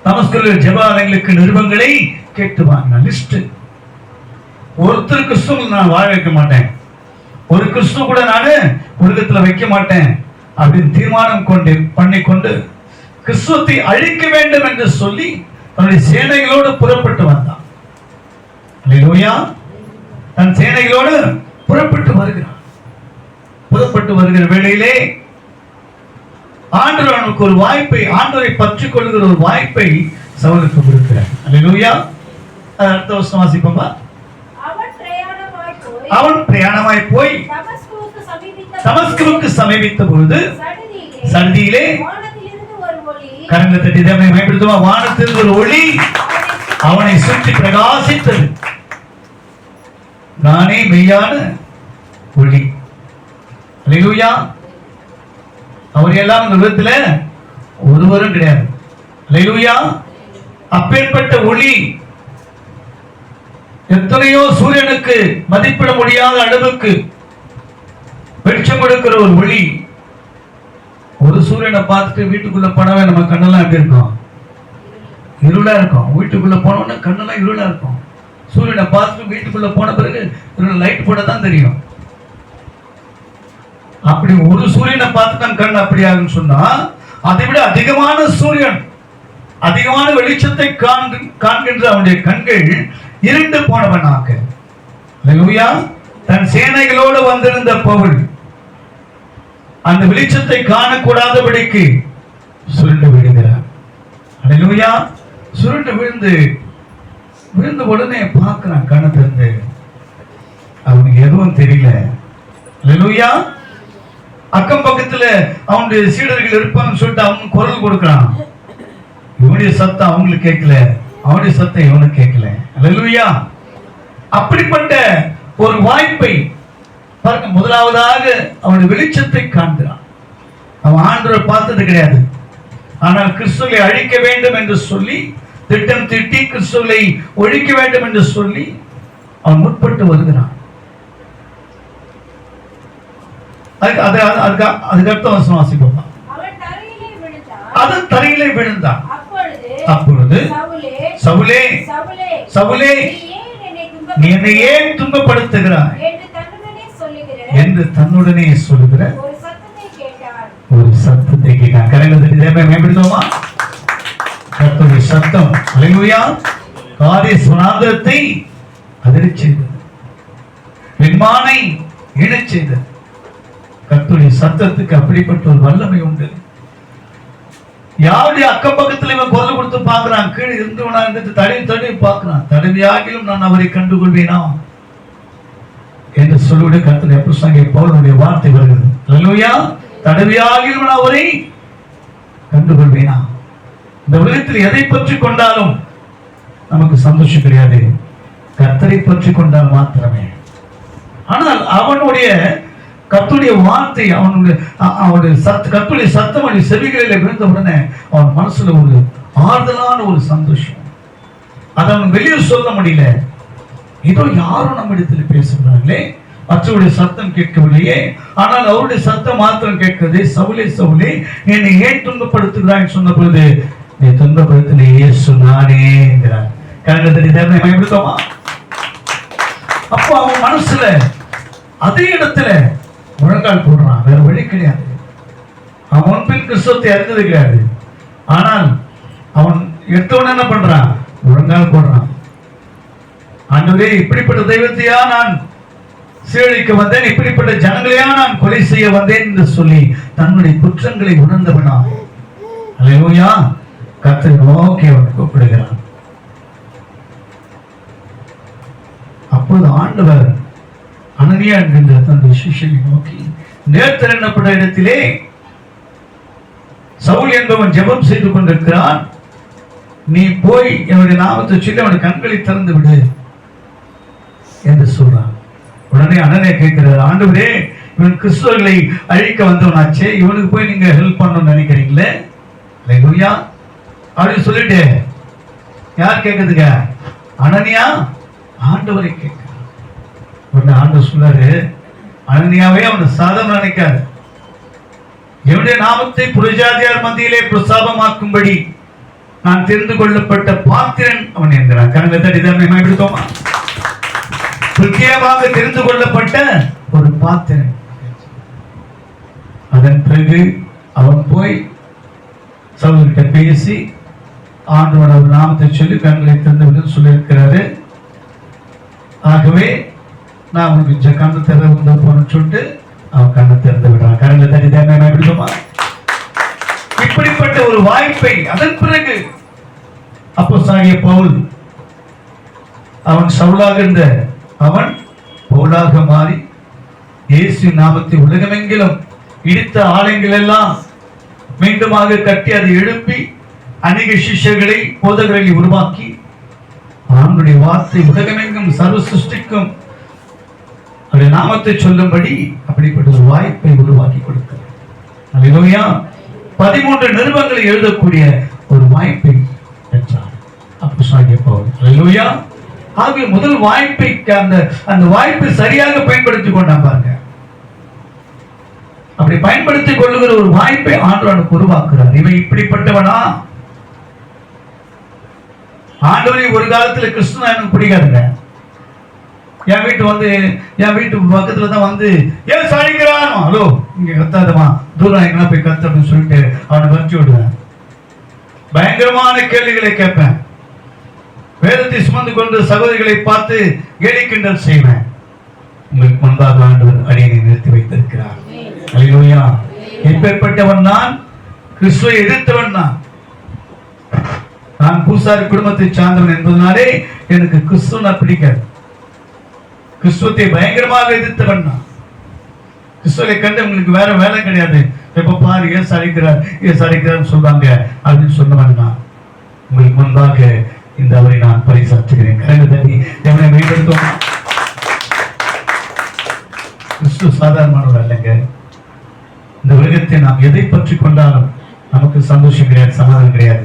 தமஸ்குவில் ஜெப ஆலயங்களுக்கு நிருபங்களை கேட்டுவாங்க. லிஸ்ட். ஒருத்தர் கிறிஸ்துவ நான் வாழ வைக்க மாட்டேன், ஒரு கிறிஸ்துவ கூட நான் உலகத்துல வைக்க மாட்டேன் அப்படின்னு தீர்மானம் பண்ணிக்கொண்டு கிறிஸ்துவத்தை அழிக்க வேண்டும் என்று சொல்லி தன்னுடைய சேனைகளோடு புறப்பட்டு வந்தான். அல்லேலூயா. தன் சேனைகளோடு புறப்பட்டு வருகிறான். புறப்பட்டு வருகிற வேளையிலே ஆண்டவர் அவனுக்கு ஒரு வாய்ப்பை, ஆண்டவரை பற்றி கொள்கிற ஒரு வாய்ப்பை சவுலுக்கு கொடுக்கிறார். அல்லேலூயா. அடுத்த வசனம் வாசிப்போமா? அவன் பிரயாணமாய் போய் தமஸ்குவுக்கு சமீபித்த பொழுது சந்தியிலே கரங்களை தட்டி தேவனை பயன்படுத்துமா, வானத்தில் ஒரு ஒளி அவனை சுற்றி பிரகாசித்தது. நானே மெய்யான ஒளி. அல்லேலூயா. அவர் எல்லாம் இந்த விதத்துல ஒருவரும் கிடையாது. அல்லேலூயா. அப்பேற்பட்ட ஒளி எத்தனையோ சூரியனுக்கு மதிப்பிட முடியாத அளவுக்கு வெளிச்சம் கொடுக்கிற ஒரு ஒளி ஒரு சூரியனை பார்த்துட்டு வீட்டுக்குள்ள போனவே நம்ம கண்ணெல்லாம் எப்படி இருக்கும்? இருளா இருக்கும். வீட்டுக்குள்ள போனோம்னா கண்ணெல்லாம் இருளா இருக்கும். சூரியனை பார்த்துட்டு வீட்டுக்குள்ள போன பிறகு லைட் போட தான் தெரியும். அப்படி ஒரு சூரியனை பார்த்து தான் கண் அப்படி ஆகுன்னு சொன்னா, அதை விட அதிகமான சூரியன், அதிகமான வெளிச்சத்தை காண்கின்ற அவனுடைய கண்கள் இருண்டு போனவனாக, அல்லேலூயா, தன் சேனைகளோடு வந்திருந்த பவுல் அந்த வெளிச்சத்தை காணக்கூடாதபடிக்கு சுருண்டு விழுகிறார். அல்லேலூயா. சுருண்டு விழுந்த உடனே பார்க்கிறான், கண்ணை திறந்து. அவனுக்கு எதுவும் தெரியல. அல்லேலூயா. அக்கம் பக்கத்துல அவனுடைய சீடர்கள் இருப்பான்னு சொல்லிட்டு அவன் குரல் கொடுக்கிறான். இவனுடைய சத்தம் அவங்களுக்கு கேட்கல, அவனுடைய சத்தம் இவனுக்கு கேட்கல. அல்லேலூயா. அப்படிப்பட்ட ஒரு வாய்ப்பை பாருங்க. முதலாவதாக அவனுடைய வெளிச்சத்தை காண்கிறான். அவன் ஆண்டவரை பார்த்தது கிடையாது. ஆனால் கிறிஸ்துவை அழிக்க வேண்டும் என்று சொல்லி திட்டம் தீட்டி கிறிஸ்துவை ஒழிக்க வேண்டும் என்று சொல்லி அவன் முற்பட்டு வருகிறான். அதுக்கு அர்த்தம் வசனம் வாசிப்போம். அது தரையிலே விழுந்தான். அப்பொழுது சவுலே சவுலே நீ என்னை ஏன் துன்பப்படுத்துகிறாய் என்று தன்னுடனே சொல்லுகிற ஒரு சத்தத்தை கேட்டான். கரையில மேம்படுத்தோமா? கர்த்தருடைய சத்தம், அல்லேலூயா, காரிய சுனாந்தரத்தை அதிரச் செய்தது, விண்மானை இணச் செய்தது. கர்த்தருடைய சத்தத்துக்கு அப்படிப்பட்ட ஒரு வல்லமை உண்டு. யாருடைய அக்கம் பக்கத்துல இவன் குரல் கொடுத்து பார்க்கிறான். கீழே இருந்தவனா இருந்துட்டு தடவி பார்க்கிறான். தடவியாகிலும் நான் அவரை கண்டுகொள்வேனா என்று சொல்லிவிட கர்த்தருடைய அப்போஸ்தலனாகிய பவுலுடைய வார்த்தை வருகிறது. அல்லேலூயா. தடவியாகிலும் நான் அவரை கண்டுகொள்வேனா. இந்த உலகத்தில் எதை பற்றி கொண்டாலும் நமக்கு சந்தோஷம் கிடையாது, கர்த்தரை பற்றி கொண்டால் மாத்திரமே. ஆனால் அவனுடைய கர்த்தருடைய வார்த்தை, அவனுடைய கர்த்தருடைய சத்தம் அவனுடைய செவிகளில் விழுந்த உடனே அவன் மனசுல ஒரு ஆறுதலான ஒரு சந்தோஷம். அதை அவன் வெளியே சொல்ல முடியல. ஏதோ யாரும் நம்ம இடத்துல பேசுகிறார்களே, மற்றவருடைய சத்தம் கேட்கவில்லையே, ஆனால் அவருடைய சத்தம் மாத்திரம் கேட்கிறது. சவுலே சவுலே என்னை ஏன் துன்பப்படுத்துகிறாய் சொன்ன பொழுது, நீ துன்பப்படுத்தின இயேசு நானே என்கிறார். கரங்களை பயன்படுத்தமா? அப்போ அவன் மனசுல அதே இடத்துல முழங்கால் போடுறான். வேற வழி கிடையாது. அவன் முன்பின் கிறிஸ்துவத்தை அறிந்தது கிடையாது. ஆனால் அவன் எடுத்தவன என்ன பண்றான்? முழங்கால் போடுறான். ஆண்டவரே, இப்படிப்பட்ட தெய்வத்தையா நான் சீரழிக்க வந்தேன், இப்படிப்பட்ட ஜனங்களையா நான் கொலை செய்ய வந்தேன் என்று சொல்லி தன்னுடைய குற்றங்களை உணர்ந்தவனா, அல்லேலூயா, கர்த்தரை நோக்கி அவன் கூப்பிடுகிறான். அப்போது ஆண்டவர் அனனியா என்கின்ற தன்னுடைய சிஷ்யனை நோக்கி, நேர்த்தர் என்னப்பட்ட இடத்திலே சவுல் என்பவன் ஜெபம் செய்து கொண்டிருக்கிறான், நீ போய் என்னுடைய நாமத்தை சொல்லி அவனுடைய கண்களை திறந்து விடு என்று சொல்றான். உடனே அனனியா கேட்கிறார், ஆண்டவரே, இவன் கிறிஸ்துவர்களை அழிக்க வந்தவனாச்சே, இவனுக்கு போய் நீங்க ஹெல்ப் பண்ணணும்னு நினைக்கிறீங்களே, அல்லேலூயா அப்படின்னு சொல்லிட்டு யார் கேட்குதுங்க? அனனியா ஆண்டவரை கேட்க. உடனே ஆண்டவர் சொல்றாரு, அனனியாவே அவனை சாதம் நினைக்காது, என்னுடைய நாமத்தை புறஜாதியார் மத்தியிலே பிரசாபமாக்கும்படி நான் தெரிந்து கொள்ளப்பட்ட பாத்திரன் அவன் என்கிறான். கண்களை தட்டி தான் எடுத்தோமா? பிரத்யேகமாக தெரிந்து கொள்ளப்பட்ட ஒரு பாத்திரன். அதன் பிறகு அவன் போய் சவுல்கிட்ட பேசி ஆண்டவன் அவர் நாமத்தை சொல்லி கண்களை திறந்து விட சொல்லியிருக்கிறாரு. ஆகவே நான் அவனுக்கு கண்ணை திறந்து போன சொல்லிட்டு அவன் கண்ணை திறந்து விடுறான். கண்களை தட்டி தான் எடுத்தோமா? இப்படிப்பட்ட ஒரு வாய்ப்பை அதன் பிறகு அப்போஸ்தலனாகிய பவுல், அவன் சவுலாக இருந்த அவன் பவுலாக மாறி இயேசு நாமத்தை உலகமெங்கிலும் இடித்த ஆலயங்கள் எல்லாம் மீண்டுமாக கட்டி அதை எழுப்பி அநேக சிஷ்யர்களை போதகர்களை உருவாக்கி அவனுடைய வார்த்தை உலகமெங்கும் சர்வ சிருஷ்டிக்கும் அவருடைய நாமத்தை சொல்லும்படி அப்படிப்பட்ட ஒரு வாய்ப்பை உருவாக்கி கொடுத்தார். அல்லேலூயா. 13 நிருபங்களை எழுதக்கூடிய ஒரு வாய்ப்பை பெற்றார் அப்போஸ்தலனாகிய பவுல். அல்லேலூயா. ஆகவே முதல் வாய்ப்பை அந்த வாய்ப்பை சரியாக பயன்படுத்திக் கொண்டான் பாருங்க. அப்படி பயன்படுத்திக் கொள்ளுகிற ஒரு வாய்ப்பை ஆண்டவனுக்கு உருவாக்குறார். இவன் இப்படிப்பட்டவனா? ஆண்டவரை ஒரு காலத்துல கிறிஸ்துவ எனக்கு பிடிக்காதுங்க. என் வீட்டு பக்கத்துல தான் வந்து ஏன் சாடிக்கிறான், ஹலோ இங்க கத்தாதமா, தூரம் எங்கன்னா போய் கத்து அப்படின்னு சொல்லிட்டு அவனை வச்சு விடுவேன். பயங்கரமான கேள்விகளை கேட்பேன். வேதத்தை சுமந்து கொண்டு சகோதரிகளை பார்த்து கேலிக்கிண்டல் செய்வேன். உங்களுக்கு முன்பாக ஆண்டவர் அடியை நிறுத்தி வைத்திருக்கிறார். அல்லேலூயா. எப்பேற்பட்டவன் நான்? கிறிஸ்துவை எதிர்த்தவன் நான். நான் பூசாரி குடும்பத்தை சார்ந்தவன் என்பதனாலே எனக்கு கிறிஸ்துவ பிடிக்காது. கிறிஸ்துவத்தை பயங்கரமாக எதிர்த்தவன் நான். கிறிஸ்துவை கண்டு உங்களுக்கு வேற வேலை கிடையாது. எப்ப பாரு ஏன் சரிக்கிறார் சொல்றாங்க அப்படின்னு சொன்னவன் நான். உங்களுக்கு முன்பாக இந்த அவரை நான் பரிசாற்றுகிறேன். கரங்களை மேம்படுத்தும். கிறிஸ்து சாதாரணமானவர் அல்லங்க. இந்த உலகத்தை நாம் எதை பற்றி கொண்டாலும் நமக்கு சந்தோஷம் கிடையாது, சமாதானம் கிடையாது.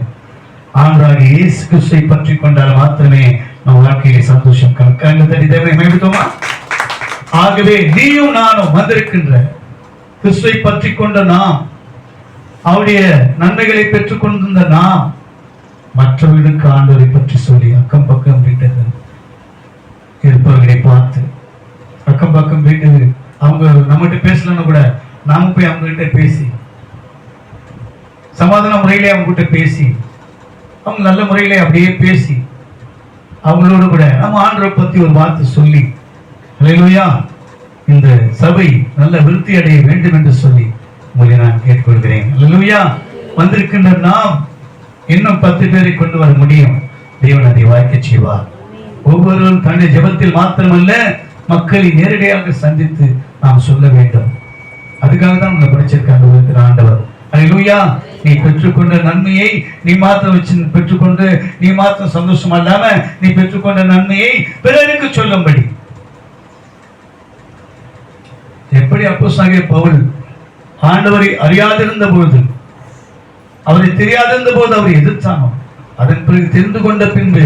ஆண்டவராக இயேசு கிறிஸ்துவை பற்றி கொண்டால் மாத்திரமே நம் வாழ்க்கையிலே சந்தோஷம். மேம்படுத்துமா? ஆகவே நீயும் நானும் வந்திருக்கின்ற கிறிஸ்துவை பற்றி கொண்ட நாம், அவருடைய நன்மைகளை பெற்றுக் கொண்டிருந்த நாம், மற்றவர்களுக்கு ஆண்டவரை பற்றி சொல்லி அக்கம் பக்கம் வீட்டது இருப்பவர்களை பார்த்து, அக்கம் பக்கம் வீட்டு அவங்க நம்மகிட்ட பேசலன்னு கூட நாம போய் அவங்க கிட்ட பேசி சமாதான முறையிலே அவங்க கிட்ட பேசி, அவங்க நல்ல முறையிலே அப்படியே பேசி அவங்களோடு கூட நம்ம ஆண்டவரை பத்தி ஒரு வார்த்தை சொல்லி, அல்லேலூயா, இந்த சபை நல்ல விருத்தி அடைய வேண்டும் என்று சொல்லி உங்களை நான் கேட்டுக்கொள்கிறேன். அல்லேலூயா. வந்திருக்கின்ற நாம் இன்னும் 10 பேரை கொண்டு வர முடியும். தேவன் அதை வாய்க்க செய்வார். ஒவ்வொருவரும் தன்னுடைய ஜெபத்தில் மாத்திரமல்ல, மக்களை நேரடியாக சந்தித்து நாம் சொல்ல வேண்டும். அதுக்காக தான் உங்களை படிச்சிருக்காங்க ஆண்டவர். அல்லேலூயா. நீ பெற்றுக்கொண்ட நன்மையை நீ மாத்திரம் வச்சு பெற்றுக்கொண்டு நீ மாத்திரம் சந்தோஷம் இல்லாம நீ பெற்றுக்கொண்ட நன்மையை பிறருக்கு சொல்லும்படி. எப்படி அப்போஸ்தலனாகிய பவுல் ஆண்டவரை அறியாதிருந்த பொழுது, அவரை தெரியாதிருந்த போது அவரை எதிர்த்தானோ, அதன் பிறகு தெரிந்து கொண்ட பின்பு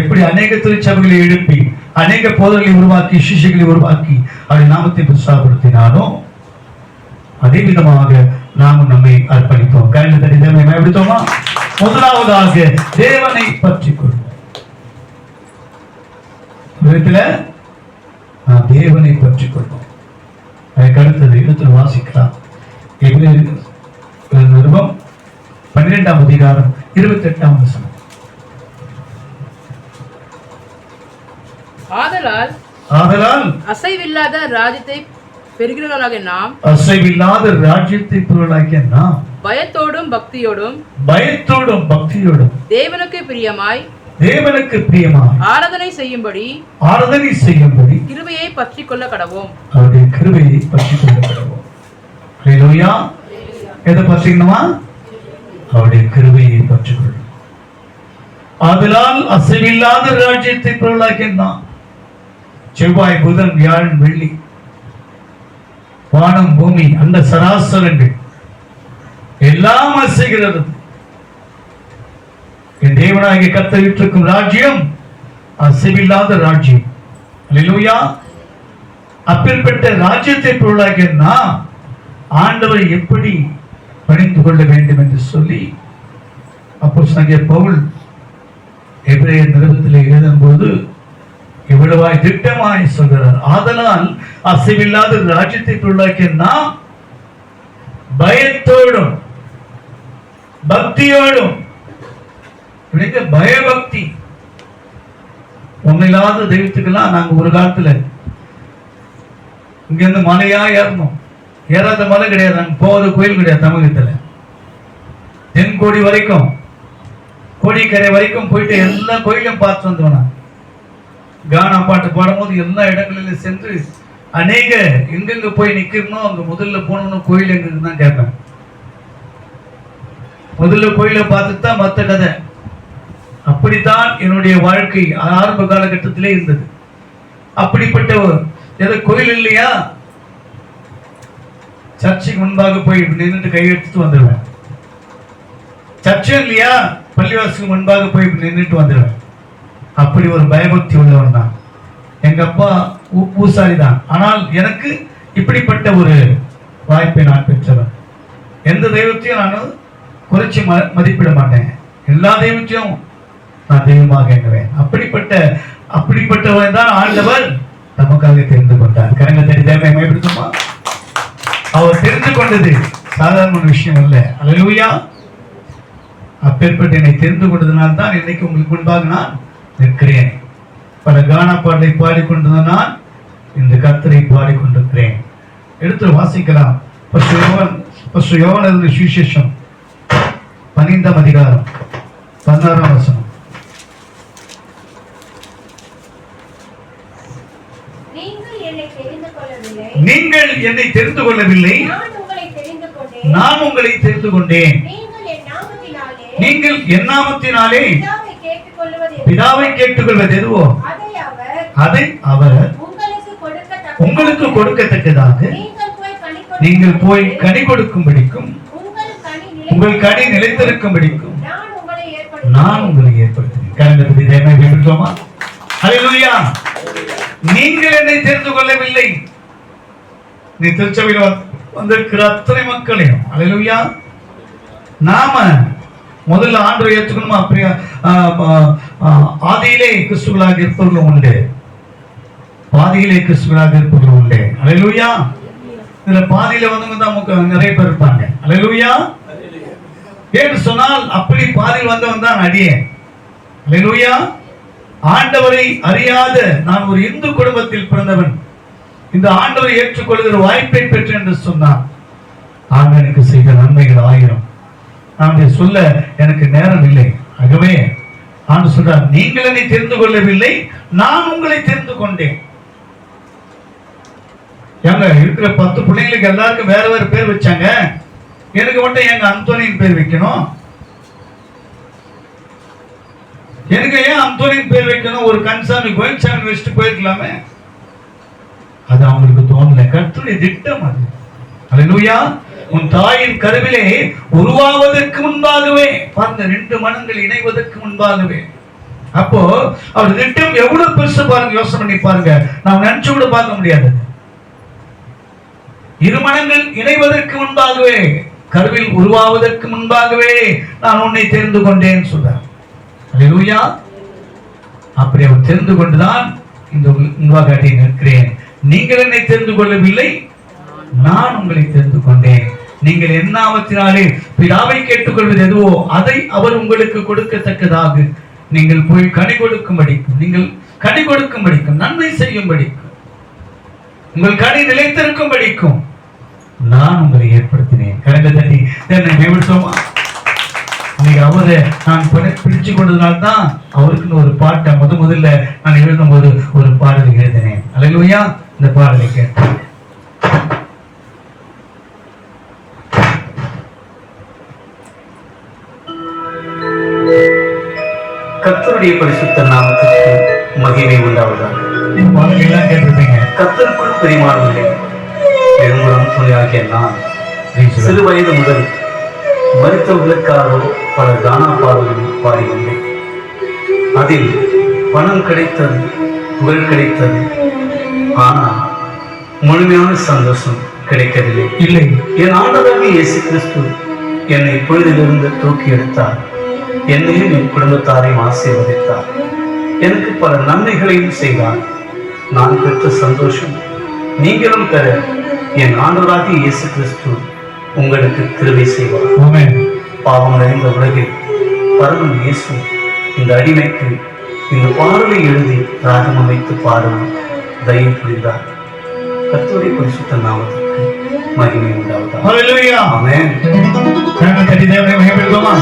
எப்படி அநேக திருச்சபைகளை எழுப்பி அநேக போதர்களை உருவாக்கி சிஷ்யர்களை உருவாக்கி அவருடைய நாமத்தை பிரசாரப்படுத்தினானோ, அதே விதமாக நாமும் நம்மை அர்ப்பணிப்போம். மேம்படுத்தோமா? முதலாவதாக தேவனை பற்றிக் கொள்வோம். தேவனை பற்றிக் கொள்வோம். அதுக்கு அடுத்தது இடத்தில் வாசிக்கலாம். நிருபம் 12ஆம் அதிகாரம் 28ஆம் வசனம். ஆதலால்
அசைவில்லாத ராஜ்யத்தை பெறுகிறவர்களாகிய நாம்,
அசைவில்லாத ராஜ்யத்தை பெறுகிறவர்களாகிய நாம்,
பயத்தோடும்
பக்தியோடும்
தேவனுக்கு பிரியமாய்
ஆராதனை செய்யும்படி
கிருபையை பற்றிக் கொள்ள கடவோம்.
அவருடைய கிருபையை பற்றிக் கொள்ள கடவோம். அல்லேலூயா. எதை பற்றிக்கணுமா? அவருடைய கிருபையை பற்றிக் கொள்ளும். ஆதலால் அசைவில்லாத ராஜ்யத்தை பெறுகிறவர்களாகிய நாம், செவ்வாய் புதன் வியாழன் வெள்ளி, வானம் பூமி அந்த சராசரங்கள் எல்லாம் அசைகிறது. என் தேவனாகிய கர்த்தர் வீற்றிருக்கும் ராஜ்யம் அசைவில்லாத ராஜ்யம். அல்லேலூயா. அப்பேற்பட்ட ராஜ்யத்தை பொருளாகிய நாம் ஆண்டவரை எப்படி பணிந்து கொள்ள வேண்டும் என்று சொல்லி அப்போஸ்தலனாகிய பவுல் எபிரேயர் நிருபத்திலே எழுதும்போது எவ்வளவாய் திட்டமாய் சொல்கிறார். ஆதலால் அசைவில்லாத ராஜ்யத்தை பொருளாகிய நாம் பயத்தோடும் பக்தியோடும், பயபக்தி ஒன்னில்லாத தெய்வத்துக்கெல்லாம் நாங்க ஒரு காலத்துல இங்க இருந்து மலையா ஏறணும். ஏறாத மலை கிடையாது, நாங்க போவது கோயில் கிடையாது. தமிழகத்துல தென்கோடி வரைக்கும், கோடிக்கரை வரைக்கும் போயிட்டு எல்லா கோயிலையும் பார்த்து வந்தோம். கானா பாட்டு பாடும்போது எல்லா இடங்களிலும் சென்று அநேக எங்கெங்க போய் நிக்கணும் அங்க முதல்ல போனோம்னு கோயில் எங்க தான் கேட்பேன். முதல்ல கோயிலை பார்த்துட்டு தான் மற்ற கதை. அப்படித்தான் என்னுடைய வாழ்க்கை ஆரம்ப காலகட்டத்திலே இருந்தது. அப்படிப்பட்ட ஏதோ கோயில் இல்லையா, சர்ச்சுக்கு முன்பாக போய் நின்றுட்டு கையெடுத்துட்டு வந்துடுவேன். சர்ச்சும் இல்லையா, பள்ளிவாசுக்கு முன்பாக போய் நின்றுட்டு வந்துடுவேன். அப்படி ஒரு பயபக்தி உள்ளவன் தான். எங்க அப்பா பூசாரி தான். ஆனால் எனக்கு இப்படிப்பட்ட ஒரு வாய்ப்பை நான் பெற்றவன். எந்த தெய்வத்தையும் நான் குறைச்சி மதிப்பிட மாட்டேன். எல்லா தெய்வத்தையும் நான் தெய்வமாக எண்ணுவேன். அப்படிப்பட்டவன் தான் ஆண்டவர் நமக்காக தெரிந்து கொண்டார். கரங்க தெரியாம மேம்படுத்துமா? அவர் தெரிந்து கொண்டது சாதாரண விஷயம் அல்ல. அல்லேலூயா. அப்பேற்பட்ட என்னை தெரிந்து கொண்டதுனால் தான் இன்னைக்கு உங்களுக்கு முன்பாக நான் நிற்கிறேன். பல கானா பாடலை பாடிக்கொண்டது நான் இந்த கர்த்தரை பாடிக்கொண்டிருக்கிறேன். எடுத்து வாசிக்கலாம். யோவான் சுவிசேஷம் 15ஆம் அதிகாரம் 16ஆம் வசனம். நீங்கள் என்னை தெரிந்து கொள்ளவில்லை, நான் உங்களை தெரிந்து கொண்டேன். நீங்கள் என் நாமத்தினாலே பிதாவை கேட்டுக்கொள்வது எதுவோ அதை அவர் உங்களுக்கு கொடுக்கத்தக்கதாக நீங்கள் போய் கனி கொடுக்கும்படிக்கும் உங்கள் கனி நிலைத்திருக்கும்படிக்கும் நான் உங்களை ஏற்படுத்தினேன். கரங்களை ஏற்படுத்துவோமா? அல்லேலூயா. நீங்கள் என்னை தெரிந்து கொள்ளவில்லை. நீ திருச்சபையில் வந்திருக்கிற அத்தனை மக்களையும் அல்லேலூயா. நாம முதல்ல ஆண்டவரை ஏற்றுக்கணுமா? அப்படியா? ஆதியிலே கிறிஸ்துவர்களாக இருப்பவர்களும் உண்டு, பாதியிலே கிறிஸ்துவர்களாக இருப்பவர்களும் உண்டு. அல்லேலூயா. இதுல பாதியில வந்தவங்க தான் நிறைய பேர் இருப்பாங்க. அல்லேலூயா. ஏன்னு சொன்னால் அப்படி பாதியில் வந்தவன் தான் அடியேன். அல்லேலூயா. ஆண்டவரை அறியாத நான் ஒரு இந்து குடும்பத்தில் பிறந்தவன். இந்த ஆண்டவரை ஏற்றுக்கொள்கிற வாய்ப்பை பெற்று என்று சொன்னான். ஆண்டு எனக்கு செய்த நன்மைகள் 1000. நான் சொல்ல எனக்கு நேரம் இல்லை. ஆகவே ஆண்டு சொல்றார், நீங்கள் என்னை தெரிந்து கொள்ளவில்லை, நான் உங்களை தெரிந்து கொண்டேன். எங்க இருக்கிற 10 பிள்ளைங்களுக்கு எல்லாருக்கும் வேற வேற பேர் வச்சாங்க. எனக்கு மட்டும் எங்க அந்தோனியின் பேர் வைக்கணும்? எனக்கு ஏன் அந்தோனியின் பேர் வைக்கணும்? ஒரு கன்சாமி கோயில்சாமி வச்சுட்டு போயிருக்கலாமே. அது அவங்களுக்கு தோணல. கர்த்தருடைய திட்டம் அது. அல்லேலூயா. உன் தாயின் கருவிலே உருவாவதற்கு முன்பாகவே பாருங்க, 2 மனங்கள் இணைவதற்கு முன்பாகவே. அப்போ அவர் திட்டம் எவ்வளவு பெருசு பாருங்க. யோசனை பண்ணி பாருங்க. நாம் நினைச்சு கூட பார்க்க முடியாது. 2 மனங்கள் இணைவதற்கு முன்பாகவே, கருவில் உருவாவதற்கு முன்பாகவே நான் உன்னை தெரிந்து கொண்டேன் சொல்றார். அல்லேலூயா. அப்படி அவர் தெரிந்து கொண்டுதான் இந்த முன்பாக நிற்கிறேன். நீங்கள் என்னை தெரிந்து கொள்ளவில்லை, நான் உங்களை தெரிந்து கொண்டேன். நீங்கள் என் நாமத்தினாலே பிதாவை கேட்டுக்கொள்வது எதுவோ அதை அவர் உங்களுக்கு கொடுக்கத்தக்கதாக நீங்கள் போய் கனி கொடுக்கும்படிக்கும், நீங்கள் கனி கொடுக்கும்படிக்கும், நன்மை செய்யும்படிக்கும், உங்கள் கனி நிலைத்திருக்கும்படிக்கும் நான் உங்களை ஏற்படுத்தினேன். கரங்க தட்டி என்னை மேம்படுத்துவோமா? இன்னைக்கு அவரை நான் பிடிச்சு கொண்டதுனால்தான் அவருக்குன்னு ஒரு பாட்டை முதல்ல நான் எழுதும் போது ஒரு பாடலை எழுதினேன். அல்லேலூயா. இந்த பாடலை கேட்டேன். கர்த்தருடைய பரிசுத்த நாமத்திற்கு மகிமை உண்டாவதாக. எல்லாம் கேட்டிருப்பீங்க. கர்த்தருக்குள் பிரியமானவர்களே, பெருங்குளம் துணையாகிய நான் சிறு வயது முதல் மருத்துவர்களுக்காக பல கானா பாடல்கள் பாடி வந்தேன். அதில் பணம் கிடைத்தது, புகழ் கிடைத்தது, ஆனால் முழுமையான சந்தோஷம் கிடைக்கவில்லை. இல்லை, என் ஆண்டவராகிய இயேசு கிறிஸ்து என்னை பொழுதிலிருந்து தூக்கி எடுத்தார். என்னையும் என் குடும்பத்தாரையும் ஆசீர்வதித்தார். எனக்கு பல நன்மைகளையும் செய்தார். நான் பெற்ற சந்தோஷம் நீங்களும் பெற என் ஆண்டவராகிய இயேசு கிறிஸ்து உங்களுக்கு கிருபை செய்வார். பாவம் நிறைந்த உலகில் பரமன் இயேசு இந்த அடிமைக்கு இந்த பாடலை எழுதி ராகம் அமைத்து பாடும் தயவு புரிந்தார். கர்த்தருடைய பரிசுத்த நாமத்திற்கு மகிமை உண்டாவதாக. ஹல்லேலூயா. ஆமென். கரங்களை தட்டி தேவனை மகிமைப்படுத்துவோமா?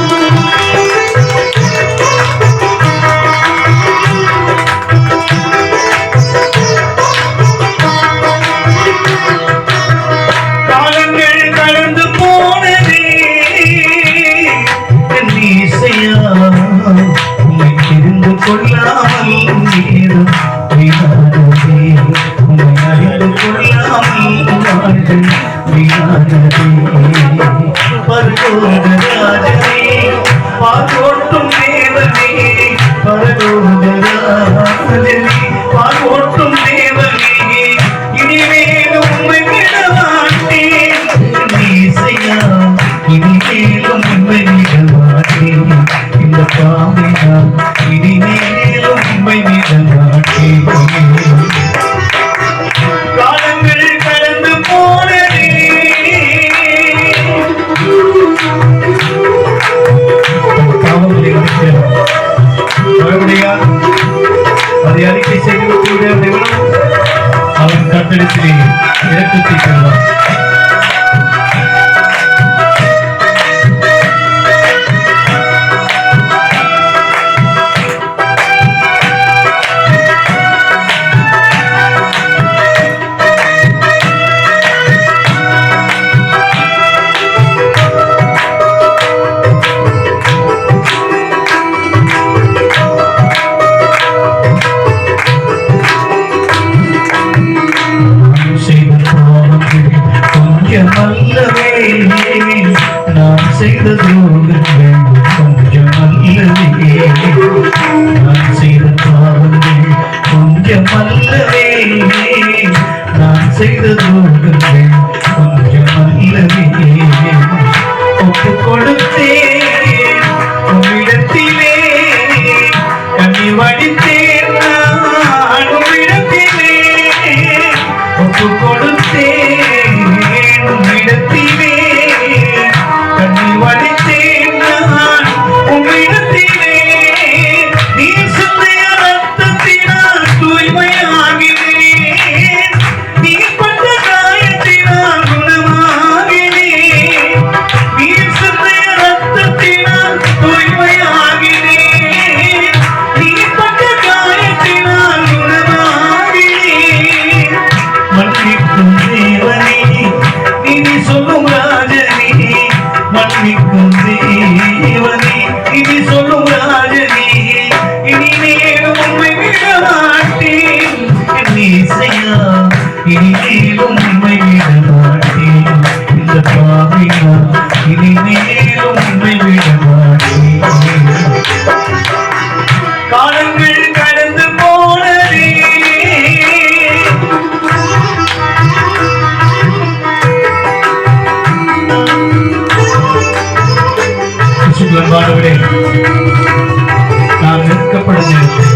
நாம் நிற்கப்படும் நேரத்தில்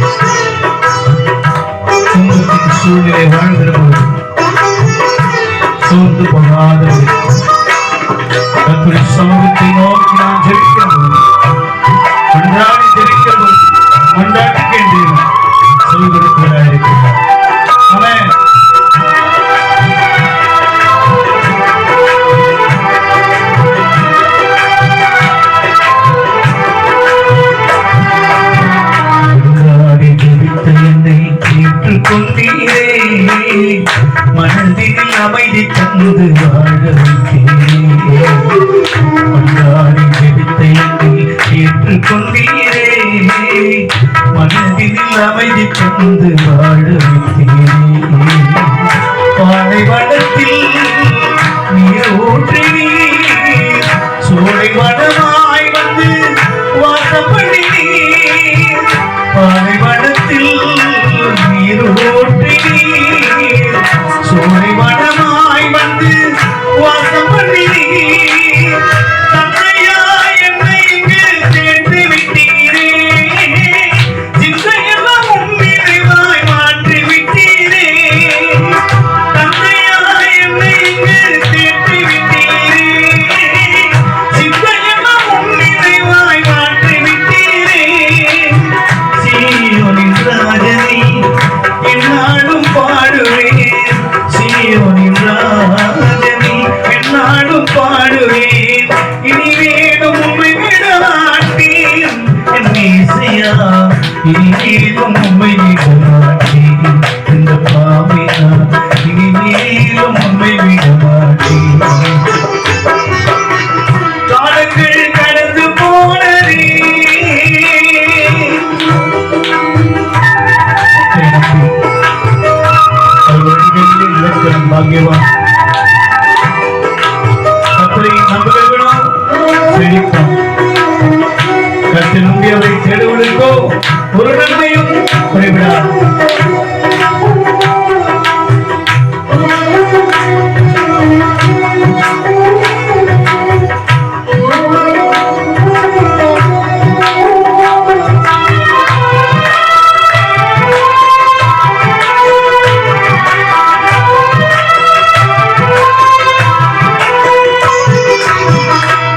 துன்பத்தின் சூழ்நிலை வாழ்கிற போது சோர்ந்து போகாதவர்கள் கர்த்தருடைய சமூகத்தை நோக்கி நாம் ஜெபிக்கிற போது, மன்றாடி ஜெபிக்கிற போது மன்றாட்டுக்கு என்று சொல்லிக் கொடுக்கிறவராக இருக்கிறார். ஆமென். மன்றாடி ஜெபித்த என்னை ஏற்றுக்கொண்டீரே, மனதில் அமைதி தந்து வாழ வைத்தீரே. மன்றாடி ஜெபித்த என்னை ஏற்றுக்கொண்டீரே, மனதில் அமைதி தந்து வாழ வைத்தீரே. பாலைவனத்தில் நீர் ஊற்றினீர், சோலை வனமாய் வந்து வாசம் பண்ணினீர். பாலைவனத்தில் நீர் ஊற்றினீர், சோலை வனமாய் வந்து வாசம் பண்ணினீர். தந்தையாய் என்னை இங்கு சேர்த்து விட்டீரே, சிந்தையெல்லாம் உம் நிறைவாய் மாற்றி விட்டீரே. தந்தையாய் என்னை இங்கு சேர்த்து விட்டீரே, சிந்தையெல்லாம் உம் நிறைவாய் மாற்றி விட்டீரே. சீயோனின் ராஜனே என்னாலும் பாடுவேன், சீயோனின் ராஜனே என்னாலும் பாடுவேன். இனி வேணும் உம்மை விட மாட்டேன் என் இசையா, இனி வேணும் உம்மை விட மாட்டேன். இந்த பாவினா இனி வேணும் உம்மை விட மாட்டேன். காலங்கள் கடந்து போனதே, அவர்களில் இலக்கணம் பாக்கியவான். கர்த்தரை நம்புகிறவனோ செழிப்பான். கர்த்தரை நம்பியவரை தேடுவதற்கோ ஒரு நன்மையும் குறைவிடாது.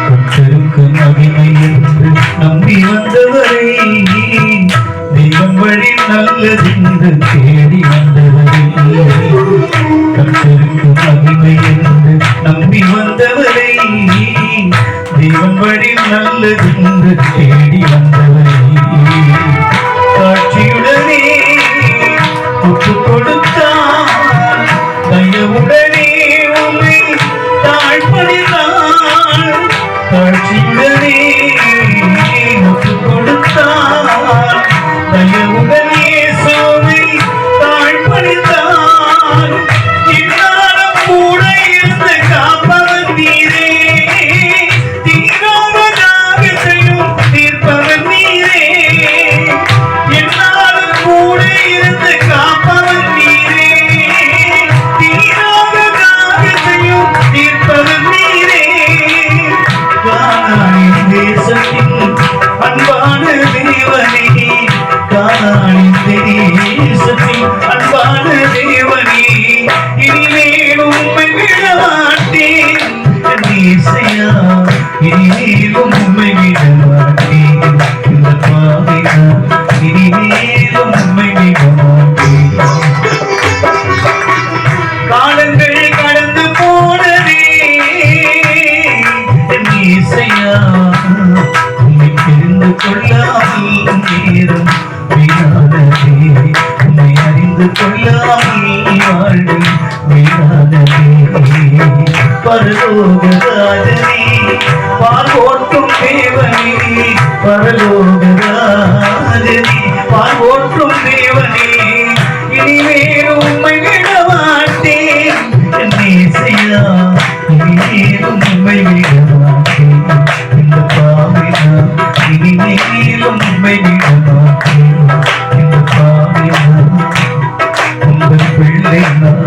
கர்த்தருக்கு மகிமை என்று நம்பி வந்தவரை, தெய்வம் வழி நல்லதென்று தேடி வந்தவரை. கர்த்தருக்கு மகிமை என்று நம்பி வந்தவரை, தெய்வம் வழி நல்லதென்று தேடி வந்தவரை. காட்சியுடனே ஒப்புக் கொடுத்தார், தயவுடனே உம்மை தாழ்பணிந்தார். காட்சியுடனே ஒப்புக் கொடுத்தார், தயவுடனே சோமை தாழ்பணிந்தார். இன்னாலும் கூட இருந்து காப்பவன் நீரே, தீராத தாகத்தையும் தீர்ப்பவன் நீரே. என்னாலும் கூட இருந்து காப்பவன் நீரே, தீராத தாகத்தையும் தீர்ப்பவன் நீரே. கானானின் தேசத்தின் அன்பான தேவனே, கானானின் தேசத்தின் அன்பான தேவனே, இனிமேல் உம்மை விட மாட்டேன் என் இசையா, இனிமேல் உம்மை விட மாட்டேன். இந்த பாவினா இனிமேல் உம்மை விட மாட்டேன். காலங்கள் கடந்து போனதே என் இசையா, உம்மை தெரிந்து கொள்ளாமல் நேரம் வீணானதே, உம்மை அறிந்து கொள்ளாமல் வாழ்வு வீணானதே. பரலோக ராஜனே, பார்வோற்றும் தேவனே, பரலோக ராஜனே, பார்வோற்றும் தேவனே, இனிமேல் உம்மை விட மாட்டேன் என் இசையா, இனிமேல் உம்மை விட மாட்டேன். இந்த பாவினா இனிமேல் உம்மை விட மாட்டேன். இந்த பாவினா உங்கள் பிள்ளை நான்,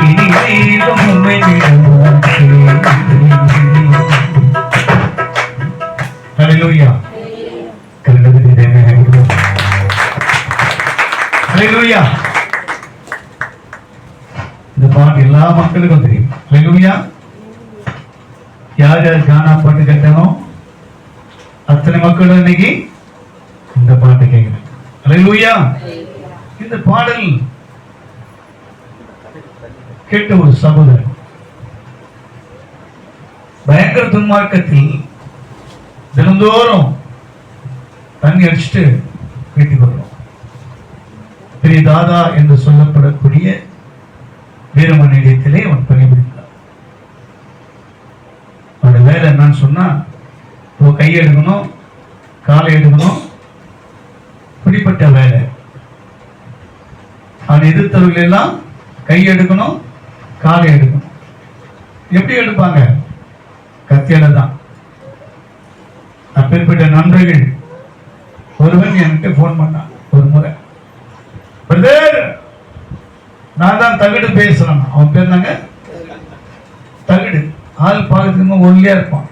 இனிமேல் உம்மை விட மாட்டேன். ஹல்லேலூயா. ஹalleluya. கர்த்தருடைய தேவனை நம்புகிறோம். ஹalleluya. இந்த பாட்டு எல்லா மக்களுக்கும் தெரியும். ஹalleluya. யார் யார் கானா பாட்டு கேட்டனோ அத்தனை மக்களும் இன்னைக்கு இந்த பாட்டு கேட்கிறேன். ஹalleluya. இந்த பாடல் கேட்ட ஒரு சகோதரன் பயங்கர துன்மார்க்கத்தில் தினந்தோறும் தண்ணி அடிச்சுட்டு வீட்டுக்கு வருவோம். பெரிய தாதா என்று சொல்லப்படக்கூடிய வீரமணி நிலையத்திலே அவன் பணிபுரிந்தார். அவனுடைய வேலை என்னன்னு சொன்னா, கை எடுக்கணும், காலை எடுக்கணும், இப்படிப்பட்ட வேலை. அவன் எதிர்த்தவர்கள் எல்லாம் கை எடுக்கணும், காலை எடுக்கணும். எப்படி எடுப்பாங்க? கத்தியால தான். அப்பேற்பட்ட நண்பர்கள் ஒருவன் என்கிட்ட போன் பண்ணான் ஒரு முறை. பிரதர், நான் தான் தகடு பேசுறேன். அவன் பேர் நாங்க தகடு. ஆள் பார்க்கறதுக்கு ஒல்லியா இருப்பான்.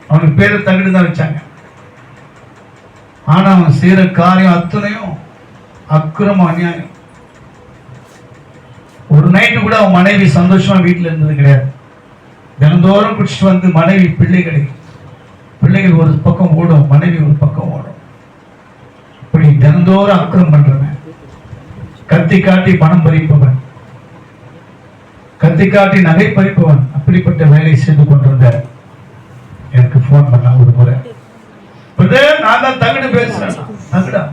அவனுக்கு பேரு தகடு தான் வச்சாங்க. ஆனா அவன் செய்யற காரியம் அத்தனையும் அக்கிரமம், அநியாயம். ஒரு நைட்டு கூட அவன் மனைவி சந்தோஷமா வீட்டுல இருந்தது கிடையாது. தினந்தோறும் குடிச்சிட்டு வந்து மனைவி பிள்ளைகள் ஒரு பக்கம் ஓடும், மனைவி ஒரு பக்கம் ஓடும். இப்படி தினந்தோறும் அக்கிரம் பண்றவன், கத்தி காட்டி பணம் பறிப்பவன், கத்தி காட்டி நகை பறிப்பவன், அப்படிப்பட்ட வேலையை செய்து கொண்டிருந்த எனக்கு போன் பண்ண ஒரு முறை. நான் தான் தகடு பேசுறேன். தகடா?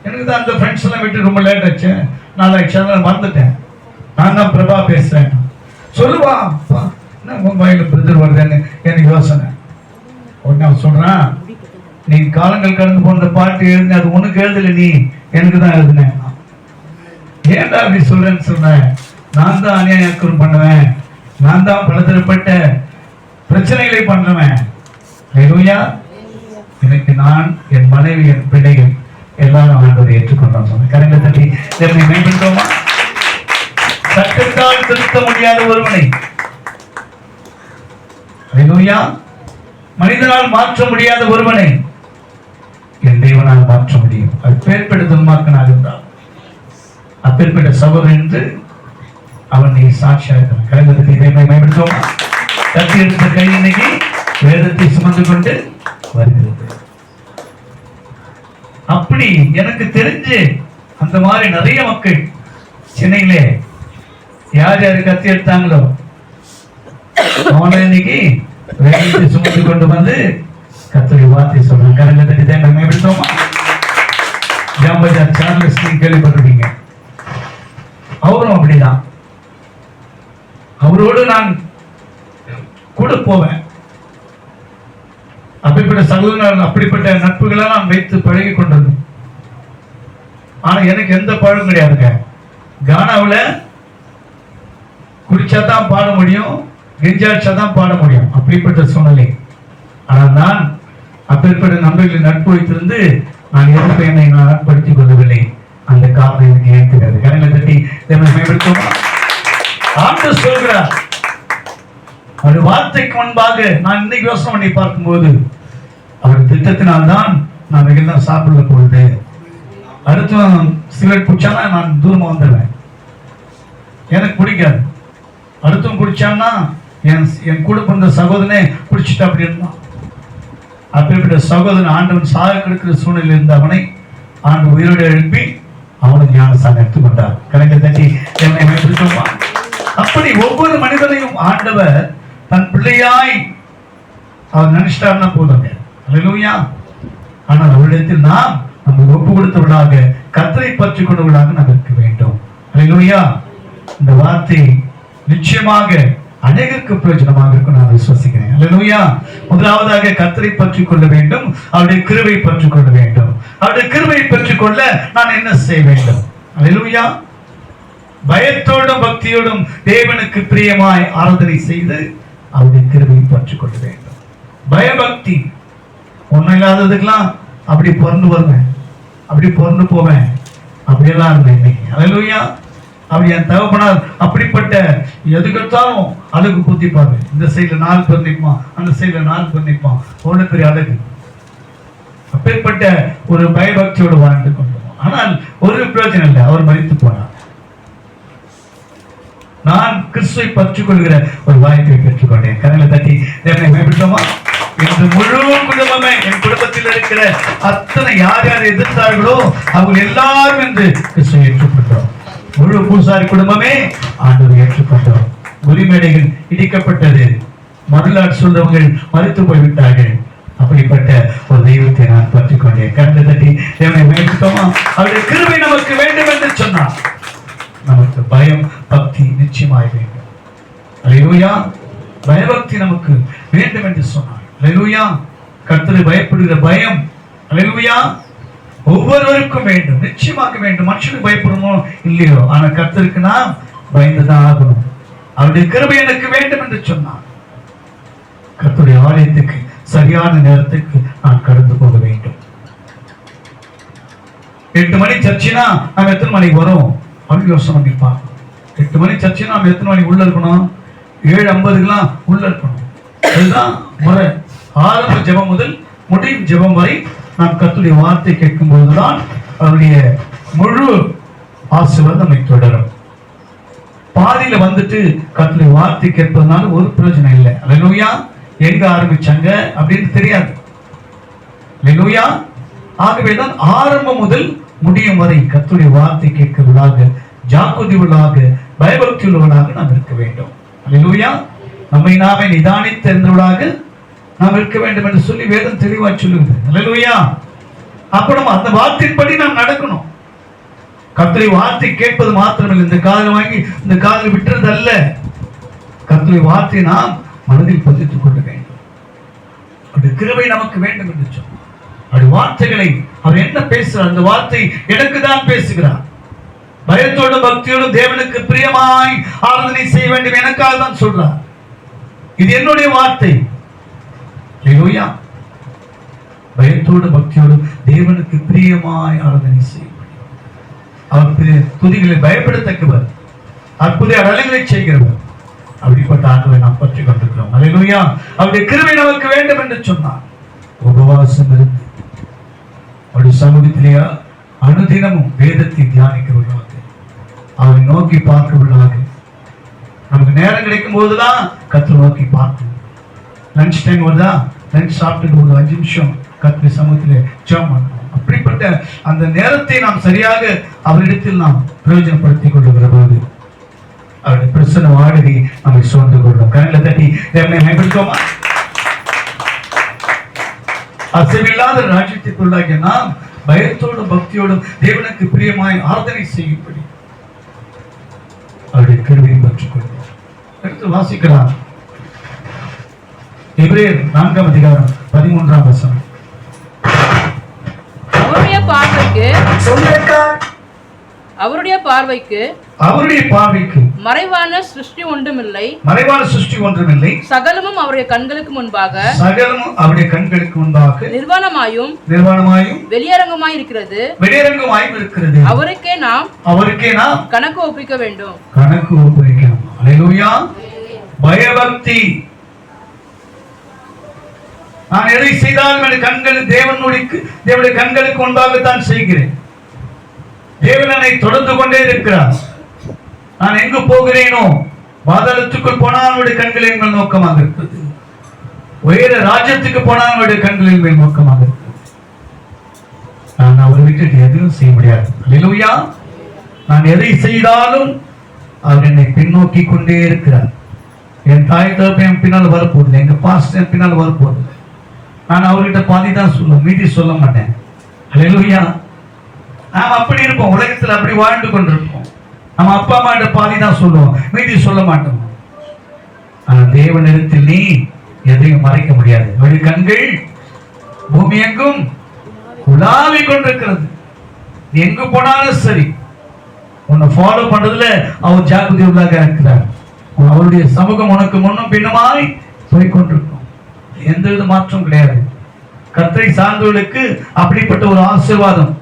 எனக்கு தான் அந்த ஃப்ரெண்ட்ஸ் எல்லாம் விட்டு ரொம்ப லேட் ஆச்சு, நாளாச்சு, மறந்துட்டேன். நான் தான் பிரபா பேசுறேன். சொல்லுவா மொபைல் பிரதர் வருதுன்னு எனக்கு யோசனை. உடனே அவன் சொல்றான், நீ காலங்கள் கடந்து போன்ற பாட்டு எழுதுன, அது உனக்கு எழுதல, நீ எனக்கு தான் எழுதுனேன். ஏன்டா அப்படி சொல்றேன்னு சொன்னேன். நான் தான் அநியாயம் பண்ணுவேன், நான் தான் பலதரப்பட்ட பிரச்சனைகளை பண்றவன். ஹalleluya. எனக்கு நான், என் மனைவி, என் பிள்ளைகள் எல்லாரும் ஆண்டவரை ஏற்றுக்கொண்டோம் சொன்னேன். கரங்களை தட்டி தேவனை மேம்படுத்தோமா? சட்டத்தால் திருத்த முடியாத ஒருவனை, ஹalleluya, மனிதனால் மாற்ற முடியாத ஒருவனை என் தேவனால் மாற்ற முடியும். அது பேர்பெற்ற துன்மார்க்கனாக இருந்தால், அப்பேற்பட்ட சகோதரன் என்று அவன் நீ சாட்சியாக இருக்கிறான். கரங்களை தட்டி தேவனை மேம்படுத்தோமா? கட்டி எடுத்த கை இன்னைக்கு வேதத்தை சுமந்து கொண்டு வருகிறது. அப்படி எனக்கு தெரிஞ்சு அந்த மாதிரி நிறைய மக்கள் சென்னையிலே யார் யாரு கத்தி எடுத்தாங்களோ அவனை இன்னைக்கு வேதத்தை சுமந்து கொண்டு வந்து கர்த்தருடைய வார்த்தை சொல்றாங்க. கரங்களை தட்டி தேவனை மேம்படுத்தோமா? ஜாம்பஜார் சார்லஸ் கேள்விப்பட்டிருக்கீங்க. அவரும் அப்படிதான். அவரோடு நான் கூட போவேன். அப்படிப்பட்ட சகோதரர்கள், அப்படிப்பட்ட நட்புகளை நான் வைத்து பழகி கொண்டது. ஆனா எனக்கு எந்த பழக்கம் கிடையாதுங்க. கானாவுல குடிச்சாதான் பாட முடியும், கெஞ்சாச்சாதான் பாட முடியும், அப்படிப்பட்ட சூழ்நிலை. ஆனால் நான் அப்பேற்பட்ட நண்பர்களை நட்பு வைத்திருந்து நான் எதிர்ப்பு என்னை நான் நட்படுத்திக் கொள்ளவில்லை. அந்த காரணம் எனக்கு ஏன் தெரியாது. கரங்களை தட்டி தேவனை மேம்படுத்துவோமா? ஆண்டவர் சொல்கிறார், அவருடைய வார்த்தைக்கு முன்பாக நான் இன்னைக்கு யோசனை பண்ணி பார்க்கும்போது, அவர் திட்டத்தினால்தான் நான் வெகுதான் சாப்பிடல பொழுது. அடுத்து சிகரெட் குடிச்சானா நான் தூரமா வந்துடுவேன், எனக்கு பிடிக்காது. அடுத்தவன் குடிச்சான்னா என் கூட பிறந்த சகோதரனே குடிச்சிட்டு அப்படி இருந்தான். அப்படிப்பட்ட சகோதரன் ஆண்டவன் சாக கெடுக்கிற சூழ்நிலை இருந்த அவனை ஆண்டு உயிரோடு எழுப்பி அவனுக்கு ஞானஸ்தானம் எடுத்துக்கொண்டார். கலைஞர் தட்டி என்னை மேம்படுத்துமா? அப்படி ஒவ்வொரு மனிதனையும் ஆண்டவர் தன் பிள்ளையாய் அவர் நினைச்சிட்டார்னா போதுங்க. ஹalleluya. ஆனால் அவரிடத்தில் நாம் நம்ம ஒப்பு கொடுத்தவர்களாக, கர்த்தரை பற்றி கொண்டவர்களாக நாம் இருக்க வேண்டும். ஹalleluya. இந்த வார்த்தை நிச்சயமாக அநேகருக்கு பிரயோஜனமாக இருக்கும் நான் விசுவாசிக்கிறேன். ஹalleluya. முதலாவதாக கர்த்தரை பற்றி கொள்ள வேண்டும், அவருடைய கிருபை பற்றி கொள்ள வேண்டும். அவருடைய கிருபை பற்றி கொள்ள நான் என்ன செய்ய வேண்டும்? ஹalleluya. பயத்தோடும் பக்தியோடும் தேவனுக்கு பிரியமாய் ஆராதனை செய்து அவருடைய கிருபை பற்றி கொள்ள வேண்டும். பயபக்தி ஒன்னும் இல்லாததுக்கெல்லாம் அப்படி பிறந்து வருவேன், அப்படி பிறந்து போவேன், அப்படியெல்லாம் இருந்தேன் இன்னைக்கு. ஹalleluya. அப்படி என் தகப்பனார் அப்படிப்பட்ட எதுக்கெடுத்தாலும் அழகு குத்திப்பாரு. இந்த சைடுல 4 பேர் நிற்பான், அந்த சைடுல 4 பேர் நிற்பான். அவ்வளவு பெரிய அழகு. அப்படிப்பட்ட ஒரு பயபக்தியோடு வாழ்ந்து கொண்டோம். ஆனால் ஒரு பிரயோஜனம் இல்லை, அவர் மரித்து போனார். நான் கிறிஸ்துவை பற்றிக் கொள்கிற ஒரு வாய்ப்பை பெற்றுக்கொண்டேன். கரங்களை தட்டி தேவனை பயன்படுத்தோமா? என்று முழு குடும்பமே, என் குடும்பத்தில் இருக்கிற அத்தனை யார் யார் எதிர்த்தார்களோ அவங்க எல்லாரும் என்று கிறிஸ்துவை ஏற்றுக்கொண்டோம். முழு பூசாரி குடும்பமே ஆண்டவரை ஏற்றுக்கொண்டோம். உரிமைகள் இடிக்கப்பட்டது, மறுநாள் சொல்றவங்க மறுத்து போய்விட்டார்கள். அப்படிப்பட்ட ஒரு தெய்வத்தை நான் பற்றிக் கொண்டேன். கரங்களை தட்டி தேவனை பயன்படுத்தோமா? அவருடைய கிருபை நமக்கு வேண்டும் என்று சொன்னார். நமக்கு பயம் பக்தி நிச்சயமாய் வேண்டும். அல்லேலூயா. பயபக்தி நமக்கு வேண்டும் என்று சொன்னார். அல்லேலூயா. கர்த்தரை பயப்படுகிற பயம் அல்லேலூயா ஒவ்வொருவருக்கும் வேண்டும், நிச்சயமாக வேண்டும். மனுஷனுக்கு பயப்படணுமோ இல்லையோ, ஆனா கர்த்தருக்கு நாம் பயந்துதான் ஆகணும். அவருடைய கிருபை எனக்கு வேண்டும் என்று சொன்னார். கர்த்தருடைய ஆலயத்துக்கு சரியான நேரத்துக்கு நான் கடந்து போக வேண்டும். 8 மணி சர்ச்சினா நாம் எத்தனை மணிக்கு வரும் அப்படின்னு யோசனை பண்ணி பார்க்கணும். 8 மணி சர்ச்சினா நாம் எத்தனை மணிக்கு உள்ள இருக்கணும்? 7:50 உள்ள இருக்கணும். அதுதான் முறை. ஆரம்ப ஜெபம் முதல் முடியும் ஜெபம் வரை நாம் கர்த்தருடைய வார்த்தை கேட்கும் போதுதான் அவருடைய முழு ஆசீர்வாதம் நம்மை தொடரும். பாதியில வந்துட்டு கர்த்தருடைய வார்த்தை கேட்பதனால ஒரு பிரயோஜனம் இல்லை. அல்லேலூயா. எங்க ஆரம்பிச்சாங்க அப்படின்னு தெரியாது. அல்லேலூயா. ஆகவேதான் ஆரம்பம் முதல் முடியும் வரை கர்த்தருடைய வார்த்தை கேட்கிறவர்களாக, ஜாக்கிரதை உள்ளவர்களாக, பயபக்தி உள்ளவர்களாக நாம் இருக்க வேண்டும். அல்லேலூயா. நம்மை நாமே நிதானித்து தெரிந்தவர்களாக நாம் இருக்க வேண்டும் என்று சொல்லி வேதம் தெளிவா சொல்லுது. அல்லேலூயா. அப்ப நம்ம அந்த வார்த்தையின்படி நாம் நடக்கணும். கர்த்தருடைய வார்த்தை கேட்பது மாத்திரமில்லை, இந்த காதில் வாங்கி இந்த காதில் விட்டுறது அல்ல. கர்த்தருடைய வார்த்தை நாம் மனதில் பதித்துக் கொள்ள வேண்டும். அப்படி கிருபை நமக்கு வேண்டும் என்று சொன்னார். அப்படி வார்த்தைகளை அவர் என்ன பேசுறார்? அந்த வார்த்தை எனக்கு தான் பேசுகிறார். பயத்தோடும் பக்தியோடும் தேவனுக்கு பிரியமாய் ஆராதனை செய்ய வேண்டும் எனக்காக தான் சொல்றார். இது என்னுடைய வார்த்தை. அல்லேலூயா. பயத்தோடு பக்தியோடு தேவனுக்கு பிரியமாய் ஆராதனை செய்ய வேண்டும். அவர் துதிகளை பயப்படத்தக்கவர், அற்புத அடல்களை செய்கிறவர். அப்படிப்பட்ட ஆண்டவரை நாம் பற்றி கொண்டிருக்கிறோம். அல்லேலூயா. அவருடைய கிருபை நமக்கு வேண்டும் என்று சொன்னார். உபவாசம் இருந்து அவருடைய சமூகத்திலேயே அனுதினமும் வேதத்தை தியானிக்கிறவர்களாக, அவரை நோக்கி பார்க்கிறவர்களாக, நமக்கு நேரம் கிடைக்கும் போதுதான் கர்த்தரை நோக்கி பார்க்கணும். லஞ்ச் டைம் வருதா, லஞ்ச் சாப்பிட்டு ஒரு 5 நிமிஷம் கர்த்தருடைய சமூகத்திலே ஜெபம் பண்ணணும். அப்படிப்பட்ட அந்த நேரத்தை நாம் சரியாக அவரிடத்தில் நாம் பிரயோஜனப்படுத்திக் கொள்ளுகிற போது அவருடைய பிரசன்ன வாடகை நம்மை சூழ்ந்து கொள்ளும். கண்களை தட்டி தேவனை பயன்படுத்துவோமா? அசைவில்லாத ராஜ்யத்திற்குள்ளாகிய நாம் பயத்தோடும் பக்தியோடும் தேவனுக்கு பிரியமாய் ஆராதனை செய்யும்படி அவருடைய கிருபையை பெற்றுக் கொள்வோம். அடுத்து வாசிக்கலாம். எபிரேயர் 4ஆம் அதிகாரம் 13ஆம் வசனம்.
அவருடைய பார்வைக்கு மறைவான சிருஷ்டி ஒன்றுமில்லை. சகலமும் அவருடைய கண்களுக்கு முன்பாக நிர்வாணமாயும் வெளியரங்கமாய் இருக்கிறது. அவருக்கே நாம் கணக்கு ஒப்பிக்க வேண்டும். அல்லேலூயா. பயபக்தி. நான் எதை செய்தாலும் என் கண்கள் தேவனுடைய கண்களுக்கு முன்பாகத்தான் செய்கிறேன். தேவன் என்னை தொடர்ந்து கொண்டே இருக்கிறார். நான் எங்கு போகிறேனோ, பாதாளத்துக்குள் போனால் அவருடைய கண்களின் மேல் நோக்கமாக இருக்கிறது. உயர ராஜ்யத்துக்கு போனால் அவருடைய கண்களின் மேல் நோக்கமாக இருக்கிறது. நான் அவரை விட்டுட்டு எதுவும் செய்ய முடியாது. அல்லேலூயா. நான் எதை செய்தாலும் அவர் என்னை பின்னோக்கி கொண்டே இருக்கிறார். என் தாய் தகப்பன் என் பின்னால் வரப்போகுது, எங்க பாஸ்டர் என் பின்னால் வரப்போகுது. நான் அவர்கிட்ட பாதி தான் சொல்லுவேன், மீதி சொல்ல மாட்டேன். அல்லேலூயா. நாம் அப்படி இருப்போம், உலகத்தில் அப்படி வாழ்ந்து கொண்டிருப்போம். நம்ம அப்பா அம்மா பாதி தான் சொல்லுவோம், மீதி சொல்ல மாட்டோம். ஆனால் தேவனிடத்தில் நீ எதையும் மறைக்க முடியாது. அவருடைய கண்கள் பூமி எங்கும் உலாவி கொண்டிருக்கிறது. எங்கு போனாலும் சரி, உன்னை ஃபாலோ பண்றதுல அவர் ஜாக்கிரதை உள்ளாக இருக்கிறார். அவருடைய சமூகம் உனக்கு முன்னும் பின்னுமாய் போய்கொண்டிருக்கும். எந்த வித மாற்றம் கிடையாது. கர்த்தரை சார்ந்தவர்களுக்கு அப்படிப்பட்ட ஒரு ஆசீர்வாதம்.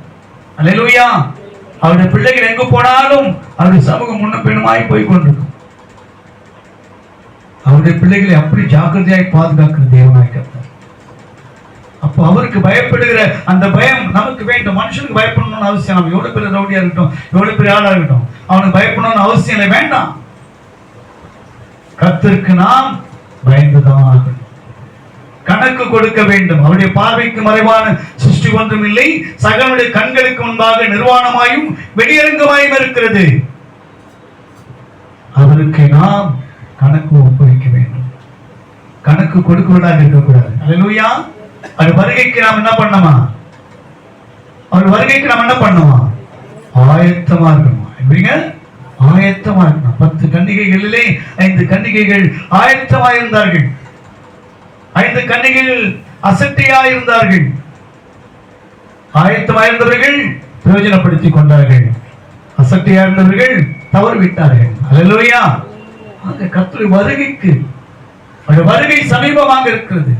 அல்லேலூயா. அவருடைய பிள்ளைகள் எங்கு போனாலும் அவருடைய சமூகம் முன்னும் பின்னுமாய் போய்கொண்டிருக்கும். அவருடைய பிள்ளைகளை அப்படி ஜாக்கிரதையாய் பாதுகாக்கிற தேவனாய் கர்த்தர். அப்போ அவருக்கு பயப்படுகிற அந்த பயம் நமக்கு வேண்டும். மனுஷனுக்கு பயப்படணும்னு அவசியம், நம்ம எவ்வளவு பெரிய ரவுடியா இருக்கட்டும், எவ்வளவு பெரிய ஆளா இருக்கட்டும், அவனுக்கு பயப்படணும்னு அவசியம் இல்லை, வேண்டாம். கர்த்தருக்கு நாம் பயந்துதான் ஆகணும். கணக்கு கொடுக்க வேண்டும். அவருடைய பார்வைக்கு மறைவான சிருஷ்டி ஒன்றும் இல்லை. சகலுடைய கண்களுக்கு முன்பாக நிர்வாணமாயும் வெளியரங்கமாயும் இருக்கிறது. அவருக்கு நாம் கணக்கு ஒப்புவிக்க வேண்டும். கணக்கு கொடுக்கிறதாக இருக்கக்கூடாது. அல்லேலூயா. அவர் வருகைக்கு நாம் என்ன பண்ணணுமா? அவர் வருகைக்கு நாம் என்ன பண்ணுமா? ஆயத்தமா இருக்கணுமா? எப்படிங்க? ஆயத்தமா இருக்கணும். 10 கன்னிகைகளிலே 5 கன்னிகைகள் ஆயத்தமா இருந்தார்கள். 5 கன்னிகைகள் அசட்டையா இருந்தார்கள். ஆயத்தமா இருந்தவர்கள் பிரயோஜனப்படுத்திக் கொண்டார்கள். அசட்டையா இருந்தவர்கள் தவறு விட்டார்கள். அல்லேலூயா. அந்த கர்த்தருடைய வருகைக்கு, அவருடைய வருகை சமீபமாக இருக்கிறது.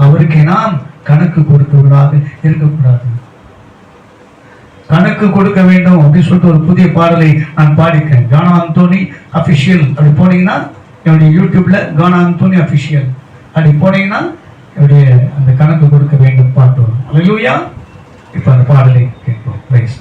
அவருக்கு நாம் கணக்கு கொடுத்தவர்களாக இருக்கக்கூடாது. கணக்கு கொடுக்க வேண்டும் அப்படின்னு சொல்லிட்டு ஒரு புதிய பாடலை நான் பாடிக்கிறேன். கானா அந்தோனி அபிஷியல் அப்படி போனீங்கன்னா, என்னுடைய யூடியூப்ல கானா அந்தோனி அபிஷியல் அப்படி போனீங்கன்னா என்னுடைய அந்த கணக்கு கொடுக்க வேண்டும் பாட்டு வரும். அல்லேலூயா. இப்ப அந்த பாடலை கேட்போம். பிரைஸ்.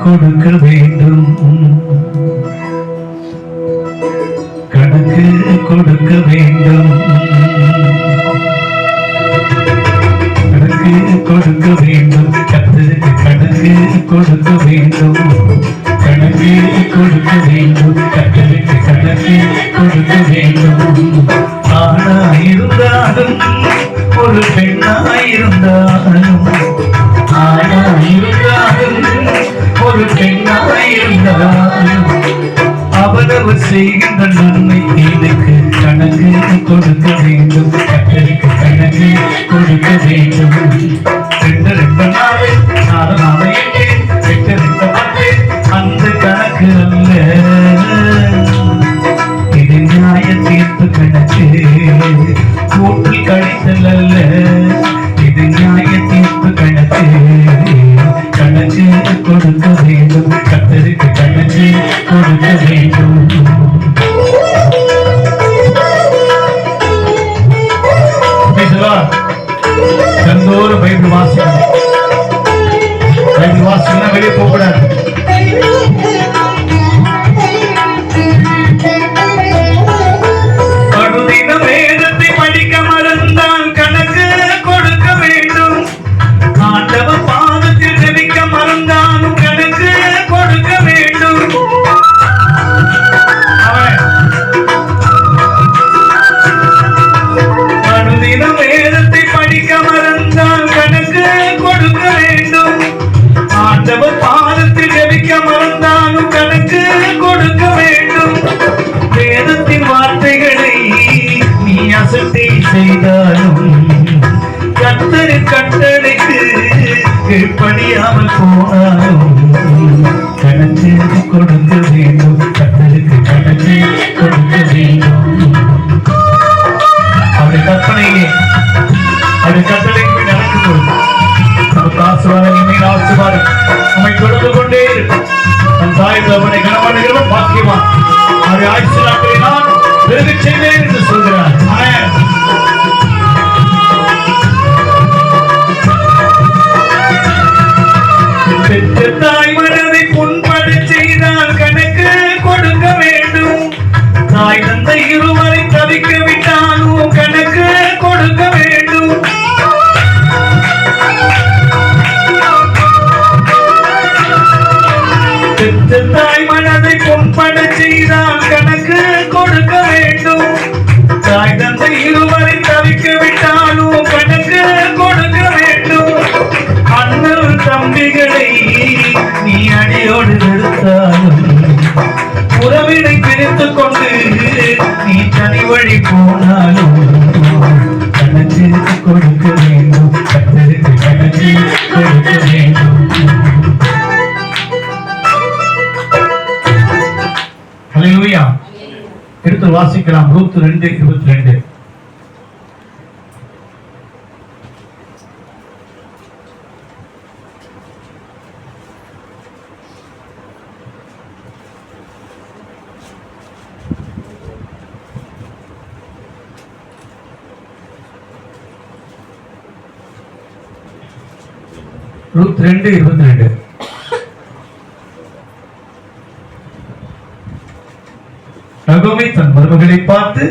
கொடுக்க வேண்டும், கணக்கு கொடுக்க வேண்டும், கணக்கு கொடுக்க வேண்டும். கர்த்தருக்கு கணக்கு கொடுக்க வேண்டும், கணக்கு கொடுக்க வேண்டும். கர்த்தருக்கு கணக்கு கொடுக்க வேண்டும். ஆணாயிருந்தாலும் ஒரு பெண்ணாயிருந்தாலும், ஆணாயிருந்தாலும் ஒரு பெண்ணாயிருந்தாலும் அவரவர் செய்கின்ற நன்மை தீனுக்கு கணக்கு கொடுக்க வேண்டும். கர்த்தருக்கு கணக்கு கொடுக்க வேண்டும். 2 நாளை 4 நாளை 8 8 அந்த கணக்கு அல்ல. இது நியாய தீர்ப்பு கணக்கு, கூட்டில் கழித்தல் அல்ல. இது நியாய தீர்ப்பு கணக்கு. கணக்கு கொடுக்க வேண்டும். கர்த்தருக்கு கணக்கு கொடுக்க வேண்டும். தினந்தோறும் பைபிள் வாசிக்கணும். பைபிள் வாசிக்கணும், வெளியே போகக்கூடாது. அனுதினம் வேதத்தை படிக்க மறந்தால் கணக்கு கொடுக்க வேண்டும். ஆண்டவர் பாதத்தில் ஜெபிக்க மறந்தாலும் கணக்கு கொடுக்க வேண்டும். அனுதினம் வேதத்தை படிக்க மறந்தால் கணக்கு கொடுக்க வேண்டும். ஆண்டவர் பாதத்தில் ஜெபிக்க மறந்தாலும் கணக்கு கொடுக்க வேண்டும். வேதத்தின் வார்த்தைகளை நீ அசட்டை செய்தாலும் கர்த்தரின் கட்டளைக்கு கீழ்ப்படியாமல் போனாலும் கணக்கு கொடுக்க வேண்டும். கர்த்தருக்கு கணக்கு கொடுக்க வேண்டும். அவருடைய கற்பனையிலே, அவருடைய கட்டளைக்கு நடக்கும்போது நமக்கு ஆசீர்வாதம், இனிமேல் ஆசீர்வாதம் நம்மை தொடர்ந்து கொண்டே இருக்கும். நம் தாய் தகப்பனை கனப்படுகிறவன் பாக்கியவான். அவருடைய ஆயுசு நாட்களை நான் பெருகச் செய்வேன் என்று சொல்கிறார். பெற்ற தாய் மனதை புண்பட செய்தால் கணக்கு வாசிக்கலாம். ரூத் 2:22. ரூத் 2:22. நகோமி தன் மருமகளை பார்த்து,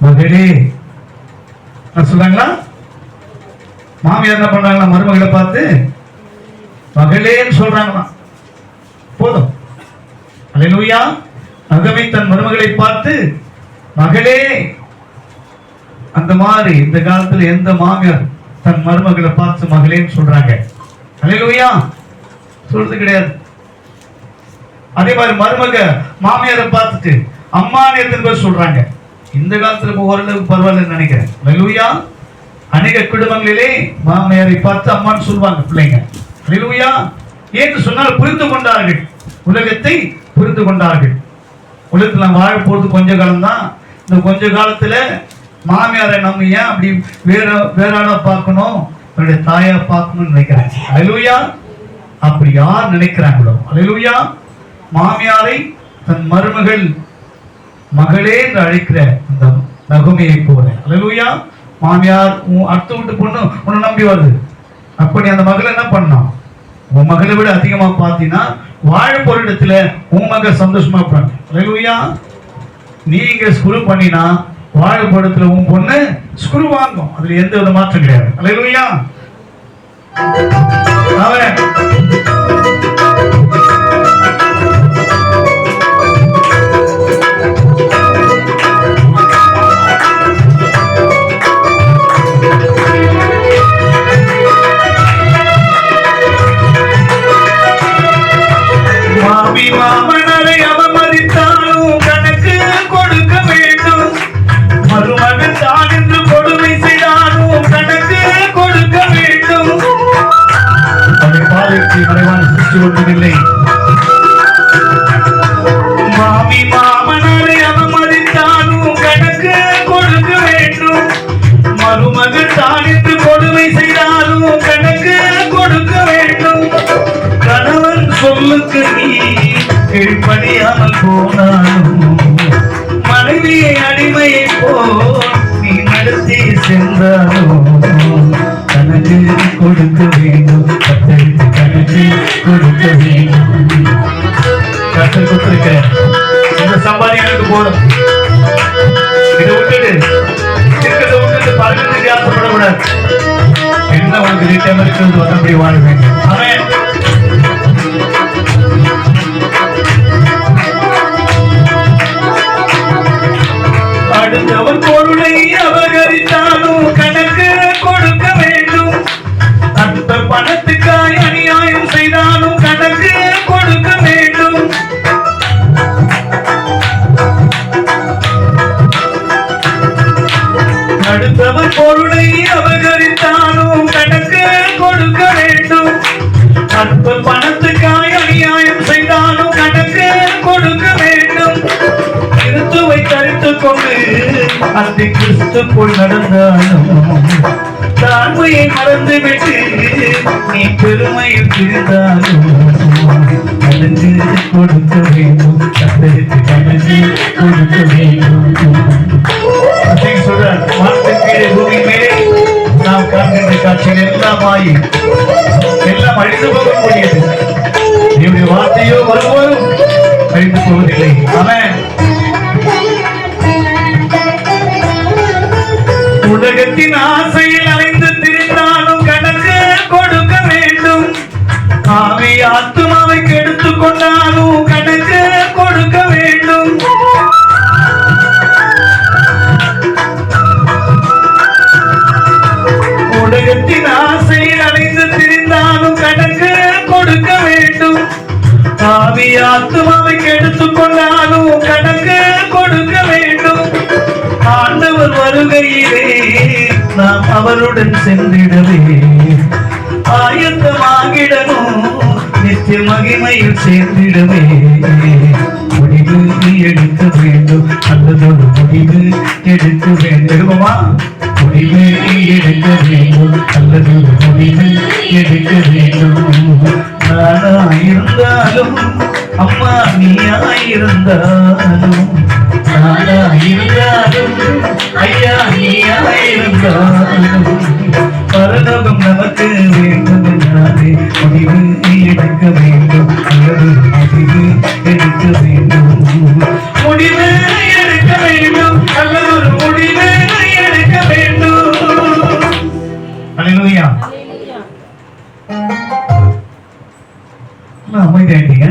மகளே சொல்றாங்களா? மாமியார் என்ன பண்றாங்களா? மருமகளை பார்த்து மகளேன்னு சொல்றாங்களா? போதும். அல்லேலூயா. நகோமி தன் மருமகளை பார்த்து மகளே. அந்த மாதிரி இந்த காலத்துல எந்த மாமியார் தன் மருமகளை பார்த்து மகளேன்னு சொல்றாங்க? அல்லேலூயா. சொல்றது கிடையாது. அதே மாதிரி மருமக மாமியாரை பார்த்துட்டு அம்மான்னு எத்தனை பேர் சொல்றாங்க? இந்த காலத்துல ஓரளவுக்கு பரவாயில்லன்னு நினைக்கிறேன். அல்லேலூயா. அநேக குடும்பங்களிலே மாமியாரை பார்த்து அம்மான்னு சொல்லுவாங்க பிள்ளைங்க. அல்லேலூயா. ஏன்னு சொன்னால் புரிந்து கொண்டார்கள், உலகத்தை புரிந்து கொண்டார்கள். உலகத்துல வாழ போறது கொஞ்ச காலம் தான். இந்த கொஞ்ச காலத்துல மாமியாரை நம்ம ஏன் அப்படி வேற ஆளா பார்க்கணும், தன்னுடைய தாயா பார்க்கணும்னு நினைக்கிறாங்க. அல்லேலூயா. அப்படி யார் நினைக்கிறாங்களோ, அல்லேலூயா, மாமியாரை தன் மருமகள் மகளே என்று அழைக்கிற அந்த நகோமியை போல, அல்லேலூயா. மாமியார் அடுத்த வீட்டு பொண்ணு உன்னை நம்பி வருது, அப்ப நீ அந்த மகளை என்ன பண்ணணும்? உன் மகளை விட அதிகமா பார்த்தீங்கன்னா வாழ போற இடத்துல உன் மகள் சந்தோஷமா இருப்பாங்க. அல்லேலூயா. நீ இங்க ஸ்கூல் பண்ணினா வாழ போற இடத்துல உன் பொண்ணு ஸ்கூல் வாங்கும். அதுல எந்த வித மாற்றம் கிடையாது. அல்லேலூயா. மாமனரை அவமதித்தாலும் கணக்கு கொடுக்க வேண்டும். மருமகன் தான் என்று கொடுமை செய்தாலும் கணக்கு கொடுக்க வேண்டும். அதை பாதைக்கு மறைவான சிருஷ்டி ஒன்றுமில்லை. மாமி மாமனரை அவமதித்தாலும் கணக்கு கொடுக்க வேண்டும். மருமகன் தான் என்று கொடுமை செய்தாலும் கணக்கு கொடுக்க வேண்டும். கணவன் சொல்லுக்கு நீ கீழ்ப்படியாமல் போனாலும் மனைவியை அடிமையை போல் நீ நடத்தி சென்றாலும் கணக்கு கொடுக்க வேண்டும். கத்தருக்கு கணக்கு கொடுக்க வேண்டும். கத்தர் கொடுத்திருக்க இந்த சம்பாதிகளுக்கு போதும். இதை விட்டுட்டு இருக்கிறத விட்டுட்டு பறக்கிறதுக்கு ஆசைப்படக்கூடாது. என்ன உனக்கு ரிட்டம் இருக்கிறது அப்படி வாழ வேண்டும். அவன் அடுத்தவன் பொருளை அபகரித்தாலும் கணக்கு கொடுக்க வேண்டும். அந்த பணத்துக்காய் அநியாயம் செய்தாலும் கணக்கு கொடுக்க வேண்டும். அடுத்தவன் பொருளை அபகரித்தாலும் கணக்கு கொடுக்க வேண்டும். அந்த பணத்துக்காய் அநியாயம் செய்தாலும் கணக்கு கொடுக்க வேண்டும். கிறிஸ்துவை தரித்துக் கொண்டு அந்த கிறிஸ்துக்குள் நடந்தாலும் தாழ்மையை மறந்துவிட்டு நீ பெருமையில் இருந்தாலும் கணக்கு கொடுக்க வேண்டும். கத்தருக்கு கணக்கு கொடுக்க வேண்டும். சொல்றார், வானத்தின் கீழே பூமி மேலே நாம் காண்கின்ற காட்சிகள் எல்லாம் அழிந்து போகக்கூடியது. என்னுடைய வார்த்தையோ வருவோரும் அழிந்து போவதில்லை. ஆமென். உலகத்தின் ஆசையில் அலைந்து திரிந்தாலும் கணக்கு கொடுக்க வேண்டும். ஆவி ஆத்துமாவை கெடுத்துக் கொண்டாலும் கணக்கு கொடுக்க வேண்டும். உலகத்தின் ஆசையில் அலைந்து திரிந்தாலும் கணக்கு கொடுக்க வேண்டும். ஆவி ஆத்துமாவை கெடுத்துக் கொண்டாலும் கணக்கு கொடுக்க வேண்டும். ஆண்டவர் வருகையிலே நாம் அவருடன் சென்றிடவே ஆயத்தமாகிடணும். நித்திய மகிமையில் சேர்ந்திடவே
முடிவு எடுக்க வேண்டும், நல்லதொரு முடிவு எடுக்க வேண்டுமா? முடிவு எடுக்க வேண்டும், நல்லதொரு முடிவு எடுக்க வேண்டும். நானாயிருந்தாலும் அம்மா நீயாயிருந்தாலும், நானாயிருந்தாலும் ஐயா நீயாயிருந்தாலும் பரலோகம் நமக்கு வேண்டும் என்றாலே முடிவு எடுக்க வேண்டும், நல்லதொரு முடிவு எடுக்க வேண்டும். முடிவு எடுக்க வேண்டும், நல்லதொரு முடிவு எடுக்க வேண்டும். அல்லேலூயா. அமைதியாயிட்டீங்க.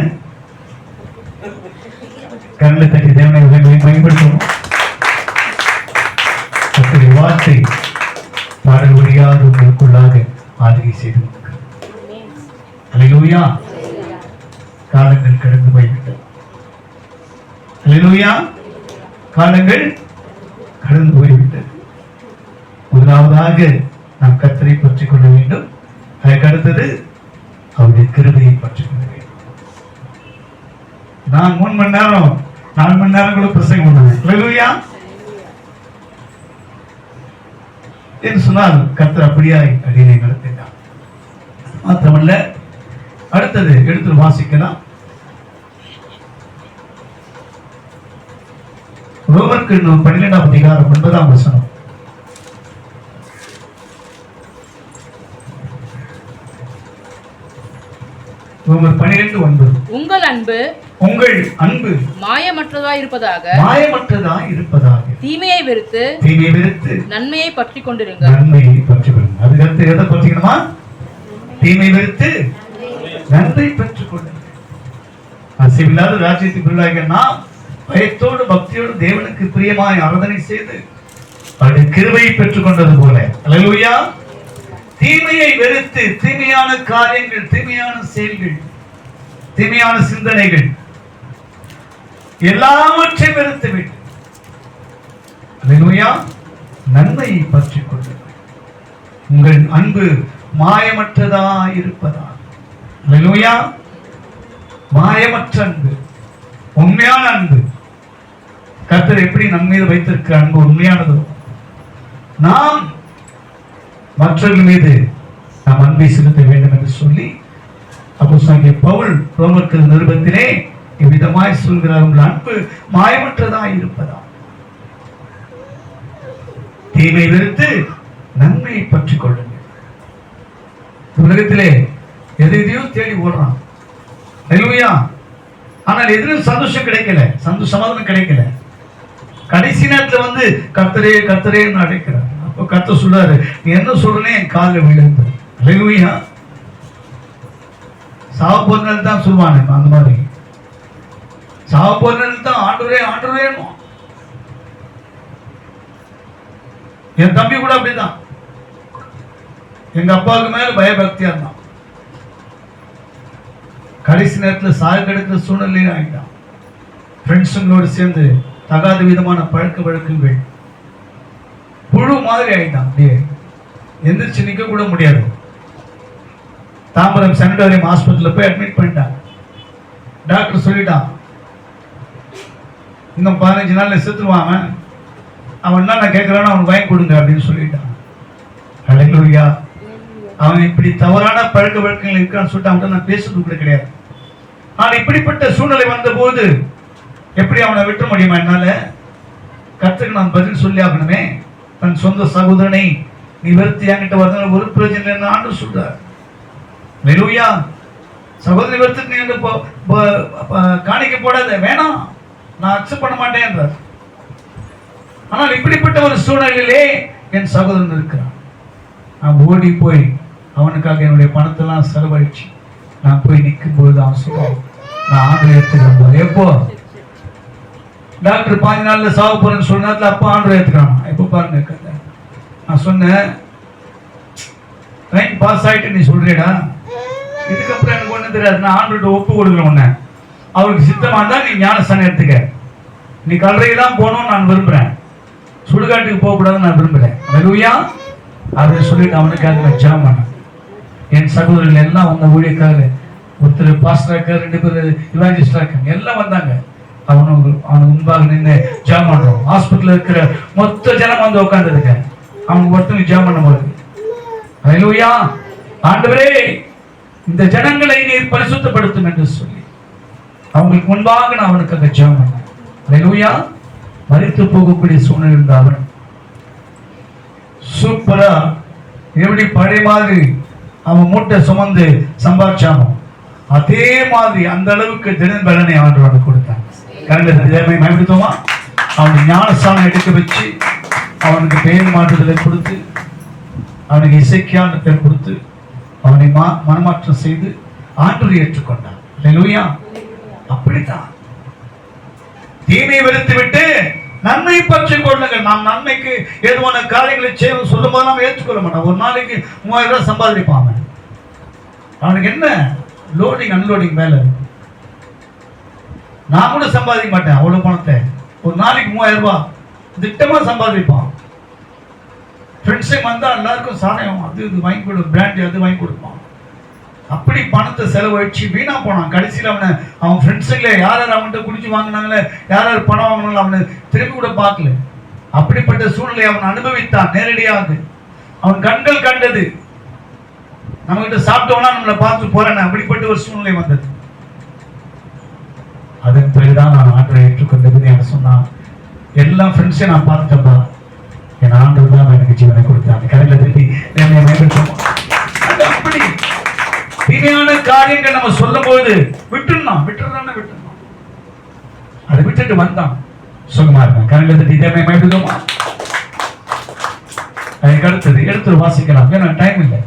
கண்ணை தட்டி தேவனை பயன்படுத்துவோம். வார்த்தை பாடல் வழியாக உங்களுக்குள்ளாக ஆதரவு செய்து அல்லேலூயா. காலங்கள் கடந்து போய்விட்டது. அல்லேலூயா. காலங்கள் கடந்து போய்விட்டது. முதலாவதாக நாம் கர்த்தரை பற்றிக் கொள்ள வேண்டும். அதற்கு அடுத்தது அவருடைய கிருபையை பற்றிக் கொள்ள வேண்டும். நான் 3 மணி நேரம் 4 மணி நேரம் கூட பிரசங்கம் பண்ணுவேன். அல்லேலூயா என்று சொன்னால் கர்த்தர் அப்படியாய் அடியை நடத்தினார். மாத்திரமல்ல, அடுத்தது எடுத்து வாசிக்கலாம். ரோமருக்கு 12ஆம் அதிகாரம் 9ஆம் வசனம். ரோமர் 12:9.
உங்கள் அன்பு மாயமற்றதாய் இருப்பதாக தீமையை வெறுத்து நன்மையை பற்றி கொண்டிருங்கள்.
அதுக்கடுத்து எதை பற்றிக்கணுமா? தீமை வெறுத்து நன்மை பெற்றுக் கொள்ளுங்கள். அசைவில்லாத ராஜ்யத்துக்குள்ளாக நாம் பயத்தோடு பக்தியோடு தேவனுக்கு பிரியமாய் ஆராதனை செய்து அவருடைய கிருபையை பெற்றுக் கொண்டது போல, அல்லேலூயா, தீமையை வெறுத்து தீமையான காரியங்கள், தீமையான செயல்கள், தீமையான சிந்தனைகள் எல்லாவற்றையும் வெறுத்து விட்டு அல்லேலூயா நன்மையை பற்றிக் கொள்ளுங்கள். உங்கள் அன்பு மாயமற்றதா இருப்பதா. அல்லேலூயா. மாயமற்ற அன்பு, உண்மையான அன்பு. கர்த்தர் எப்படி நம் மீது வைத்திருக்கிற அன்பு உண்மையானதோ, நாம் மற்றவர்கள் மீது நாம் அன்பை செலுத்த வேண்டும் என்று சொல்லி அப்போஸ்தலனாகிய பவுல் ரோமருக்கு நிருபத்திலே இவ்விதமாய் சொல்கிறார். உங்கள் அன்பு மாயமற்றதா இருப்பதா. தீமை வெறுத்து நன்மையை பற்றிக் கொள்ளுங்கள். உலகத்திலே எதையோ தேடி ஓடுறான். அல்லேலூயா. ஆனால் எதிலும் சந்தோஷம் கிடைக்கல, சமாதானம் கிடைக்கல. கடைசி நேரத்துல கர்த்தரே கர்த்தரேன்னு அழைக்கிறார். அப்போ கர்த்தர் சொல்றாரு, நீ என்ன சொல்றனே என் காலில் விழுந்து. அல்லேலூயா. சாவப்போர்கள் தான் சொல்லுவானே அந்த மாதிரி. சாவப்போர்கள் தான் ஆண்டவரே ஆண்டவரே. என் தம்பி கூட அப்படிதான். எங்க அப்பாவுக்கு மேல பயபக்தியா இருந்தான். கடைசி நேரத்தில் சாக கிடைக்கிற சூழ்நிலையில ஆகிட்டான். ஃப்ரெண்ட்ஸுங்களோடு சேர்ந்து தகாத விதமான பழக்க வழக்கங்கள், புழு மாதிரி ஆகிட்டான். அப்படியே எந்திரிச்சு நிற்க கூட முடியாது. தாம்பரம் சானிட்டோரியம் ஹாஸ்பிட்டலில் போய் அட்மிட் பண்ணிட்டான். டாக்டர் சொல்லிட்டான், இன்னும் 15 நாள்ல செத்துருவான். அவன் என்ன நான் கேட்கிறானோ அவனுக்கு வாங்கி கொடுங்க அப்படின்னு சொல்லிட்டான். அல்லேலூயா. அவன் இப்படி தவறான பழக்க வழக்கங்கள் இருக்கான்னு சொல்லிட்டு அவன்கிட்ட நான் பேசுறது கூட கிடையாது. ஆனால் இப்படிப்பட்ட சூழ்நிலை வந்த போது எப்படி அவனை விட்டுற முடியுமா என்னால? கர்த்தருக்கு நான் பதில் சொல்லி ஆகணுமே. தன் சொந்த சகோதரனை நீ வெறுத்து என்கிட்ட வரதுனால ஒரு பிரயோஜனம் இல்லைன்னு ஆண்டவர் சொல்றார். அல்லேலூயா. சகோதரி வெறுத்து நீ காணிக்க போடாத, வேணாம், நான் அக்செப்ட் பண்ண மாட்டேன் என்றார். ஆனால் இப்படிப்பட்ட ஒரு சூழ்நிலையிலே என் சகோதரன் இருக்கிறான். நான் ஓடி போய் அவனுக்காக என்னுடைய பணத்தெல்லாம் செலவழிச்சு நான் போய் நிற்கும் பொழுது அவன் சொல்லுவான், நான் ஆண்டு ஏற்றுக்கிறேன். எப்போ டாக்டர் 5 நாள்ல சாவ போறேன்னு சொன்ன நேரத்தில் அப்போ ஆண்டு ஏற்றுக்கிறான். எப்போ பாருங்க கதை. நான் சொன்னேன், ட்ரெயின் பாஸ் ஆயிட்டு நீ சொல்றியடா, இதுக்கப்புறம் எனக்கு ஒன்றும் தெரியாது, நான் ஆண்டு ஒப்பு கொடுக்குறேன். உன்ன அவருக்கு சித்தமா இருந்தா நீ ஞானஸ்தானம் எடுத்துக்க. நீ கல்லறைக்கு தான் போகணும்னு நான் விரும்புறேன், சுடுகாட்டுக்கு போகக்கூடாதுன்னு நான் விரும்புறேன். அல்லேலூயா. அதை சொல்லிட்டு அவனுக்காக நான் ஜெபம் பண்ணேன். என் சகோதரர்கள் எல்லாம் வந்த ஊழியக்காக, ஒருத்தர் பாஸ்டரா இருக்காரு, 2 பேர் இவாஞ்சலிஸ்டா இருக்காங்க, எல்லாம் வந்தாங்க.
அவனுக்கு முன்பாக நின்று ஜெபம் பண்றோம். ஹாஸ்பிட்டல் இருக்கிற மொத்த ஜனம் வந்து உட்கார்ந்துருக்க அவங்க ஒருத்தவங்க ஜெபம் பண்ணும்போது, ஹல்லேலூயா, ஆண்டவரே இந்த ஜனங்களை நீர் பரிசுத்தப்படுத்தும் என்று சொல்லி அவங்களுக்கு முன்பாக நான் அவனுக்கு ஜெபம் பண்ணேன். ஹல்லேலூயா. மரித்து போகக்கூடிய சூழ்நிலை இருந்த அவன் சூப்பரா எப்படி பழைய மாதிரி அவன் மூட்டை சுமந்து சம்பாதிச்சானோ அதே மாதிரி அந்த அளவுக்கு தின பலனை ஆண்டவனுக்கு கொடுத்தான். பயன்படுத்துவோமா? அவனுக்கு ஞானஸ்தானம் எடுக்க வச்சு அவனுக்கு பெயர் மாற்றுதலை கொடுத்து அவனுக்கு இசைக்கான பேர் கொடுத்து அவனை மனமாற்றம் செய்து ஆண்டவரை ஏற்றுக்கொண்டான். ஹல்லேலூயா. அப்படித்தான் தீமையை வெறுத்து விட்டு நன்மை பற்றி கொள்ளுங்கள். நாம் நன்மைக்கு ஏதுவான காரியங்களை செய்ய சொல்லும் போது நாம் ஏற்றுக்கொள்ள மாட்டோம். ஒரு நாளைக்கு 3000 ரூபாய் சம்பாதிப்பான். அவனுக்கு என்ன லோடிங் அன்லோடிங் வேலை. நான் கூட சம்பாதிக்க மாட்டேன் அவ்வளவு பணத்தை. ஒரு நாளைக்கு 3000 ரூபாய் திட்டமா சம்பாதிப்பான். ஃப்ரெண்ட்ஸுக்கு வந்தா எல்லாருக்கும் சாதனம் அது இது வாங்கி கொடு, பிராண்டி அது வாங்கி கொடுப்பான். அப்படி பணத்தை செலவழிச்சு வீணா போனான். கடைசியில் அவன் ஃப்ரெண்ட்ஸுங்களே யார் யார் அவன்கிட்ட குடிச்சு வாங்கினாங்களே, யார் யார் பணம் வாங்கினாலும் அவனை திரும்பி கூட பார்க்கல. அப்படிப்பட்ட சூழ்நிலை அவன் அனுபவித்தான் நேரடியாக. அவன் கண்கள் கண்டது. நம்ம கிட்ட சாப்பிட்டோம்னா நம்மளை பார்த்து போறேன், அப்படிப்பட்ட ஒரு சூழ்நிலை வந்தது. அதன் பிறகுதான் நான் ஆண்டவரை ஏற்றுக்கொண்டது. சொன்னான், எல்லா ஃப்ரெண்ட்ஸையும் நான் பார்த்துட்டப்பா, என் ஆண்டவர் தான் எனக்கு ஜீவனை கொடுத்தாங்க. கடையில் திருப்பி என்னை மேம்படுத்தும். அப்படி தீமையான காரியங்கள் நம்ம சொல்லும் போது விட்டுடணும். அதை விட்டுட்டு வந்தான் சுகமா இருக்கான். கடையில் திருப்பி இதே மேம்படுத்துமா? அதுக்கு அடுத்தது எடுத்து வாசிக்கலாம், ஏன்னா டைம் இல்லை.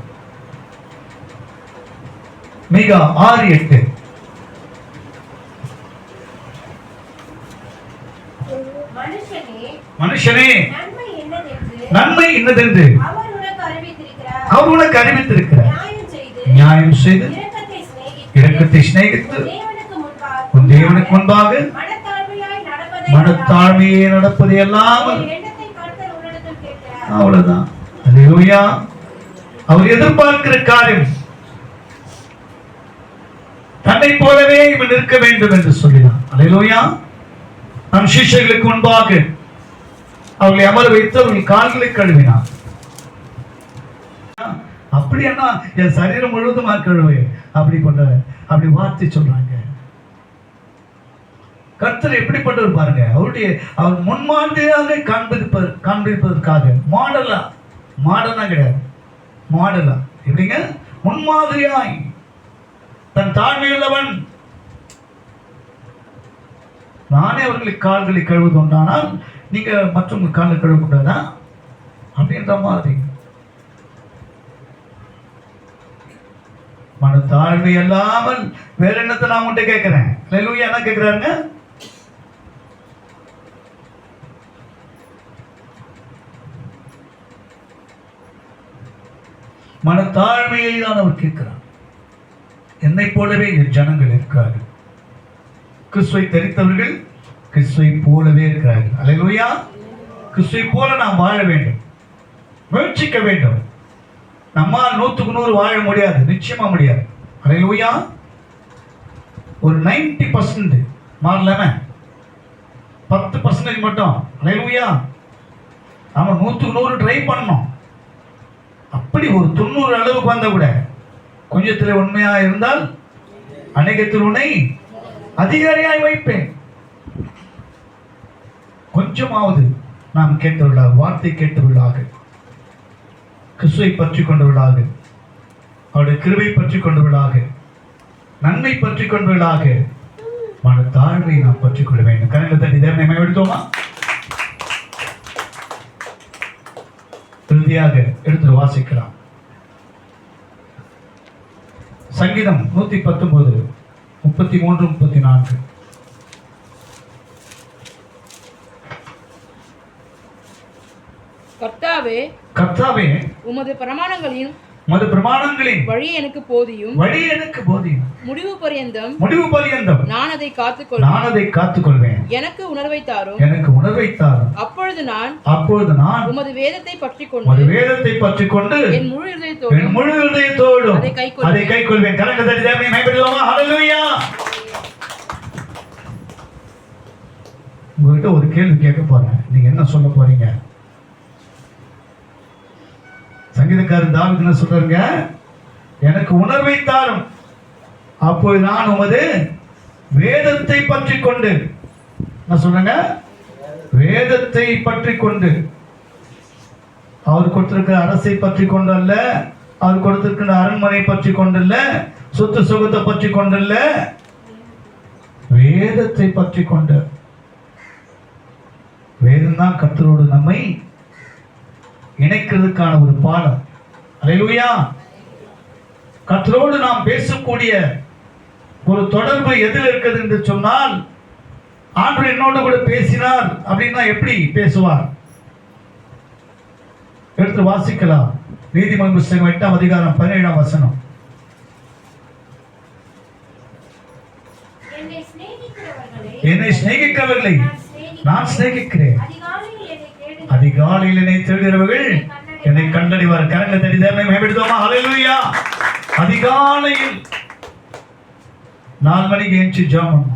மீகா 6:8. மனுஷனே நன்மை இன்னதென்று அவர் உனக்கு அறிவித்திருக்கிறார். நியாயம் செய்து இரக்கத்தை சிநேகித்து உன் தேவனுக்கு முன்பாக மனத்தாழ்மையே நடப்பது அல்லாமல். அவ்வளவுதான். ஹல்லேலூயா. அவர் எதிர்பார்க்கிற காரியம் தன்னை போலவே இவன் இருக்க வேண்டும் என்று சொல்லினான். ஹல்லேலூயா. நம் சிஷ்யர்களுக்கு முன்பாக அவர்களை அமர வைத்து அவர்கள் கால்களை கழுவினான். அப்படி என்ன என் சரீரம் முழுவதுமா கழுவு அப்படி வார்த்தை சொல்றாங்க. கர்த்தர் எப்படிப்பட்டவர் பாருங்க. அவர் முன்மாதிரியாக காண்பிப்பதற்காக மாடலா கிடையாது. மாடலா எப்படிங்க? முன்மாதிரியாய் தன் தாழ்மையுள்ளவன். நானே அவர்களுக்கு கால்களை கழுவது உண்டானால் நீங்க மற்றவங்க காலை கழுவக்கூடாதா அப்படின்ற மாதிரி. மன தாழ்மை அல்லாமல் வேற என்னத்தை நான் உன்கிட்ட கேட்கிறேன். ஹல்லேலூயா. என்ன கேட்கிறாருங்க? மன தாழ்மையை தான் அவர் கேட்கிறார். என்னை போலவே ஜனங்கள் இருக்கிறார்கள். கிறிஸ்துவை தெரிந்தவர்கள் கிறிஸ்துவை போலவே இருக்கிறார்கள். ஹல்லேலூயா. கிறிஸ்துவை போல நாம் வாழ வேண்டும், முயற்சிக்க வேண்டும். நம்மால் 100க்கு 100 வாழ முடியாது, நிச்சயமா முடியாது. ஹல்லேலூயா. ஒரு 90% மாறலாம 10% மட்டும். ஹல்லேலூயா. நாம 100க்கு 100 ட்ரை பண்ணணும். அப்படி ஒரு 90 அளவுக்கு வந்த கூட கொஞ்சத்தில் உண்மையா இருந்தால் அநேகத்தில் உன்னை அதிகாரியாய் வைப்பேன். கொஞ்சமாவது நாம் கேட்டவர்களாக, வார்த்தை கேட்டவர்களாக, கிறிஸ்துவை பற்றி கொண்டவர்களாக, அவருடைய கிருபை பற்றி கொண்டவர்களாக, நன்மை பற்றி கொண்டவர்களாக, மன தாழ்வை நாம் பற்றி கொள்ள வேண்டும். கண்ணில் தட்டி தேவனை மேம்படுத்துவோமா? இறுதியாக எடுத்து வாசிக்கலாம். சங்கீதம் 119 33 34. கர்த்தாவே
உமது பிரமாணங்களின்
வழி எனக்கு போதியும்
முடிவு பரியந்தம்
நான் அதை காத்துக்கொள்வேன்.
எனக்கு உணர்வை தாரும். அப்பொழுது நான் உமது வேதத்தை பற்றிக் கொண்டு என் முழு இதயத்தோடும்
அதை கைக்கொள்வேன்.
உங்ககிட்ட ஒரு கேள்வி கேட்க போறேன், நீங்க என்ன சொல்ல போறீங்க? சங்கீதக்காரர் தாவீது என்ன சொல்றாருங்க? எனக்கு உணர்வை தாரும், அப்போது நான் உமது வேதத்தை பற்றி கொண்டு, நான் சொல்றேங்க, வேதத்தை பற்றி கொண்டு, அவர் கொடுத்திருக்கிற அரசை பற்றி கொண்டு அல்ல, அவர் கொடுத்திருக்கிற அரண்மனை பற்றி கொண்டல்ல, சொத்து சுகத்தை பற்றி கொண்டல்ல, வேதத்தை பற்றி கொண்டு. வேதம் தான் கர்த்தரோடு நம்மை இணைக்கிறதுக்கான ஒரு பாலம். அல்லேலூயா. கர்த்தரோடு நாம் பேசக்கூடிய ஒரு தொடர்பு எதில் இருக்குது என்று சொன்னால், ஆண்டவர் என்னோடு கூட பேசினார் அப்படின்னா எப்படி பேசுவார்? எடுத்து வாசிக்கலாம். நீதிமொழி புத்தகம் 8ஆம் அதிகாரம் 17ஆம் வசனம். என்னை சிநேகிக்கிறவர்களை நான் சிநேகிக்கிறேன், அதிகாலையில் என்னை தேடுகிறவர்கள் என்னை கண்டறிவார். கரங்களை தட்டி தேவனை மேம்படுத்துவோமா? ஹல்லேலூயா. அதிகாலையில் 4 மணிக்கு எழுந்துச்சு ஜெபம்.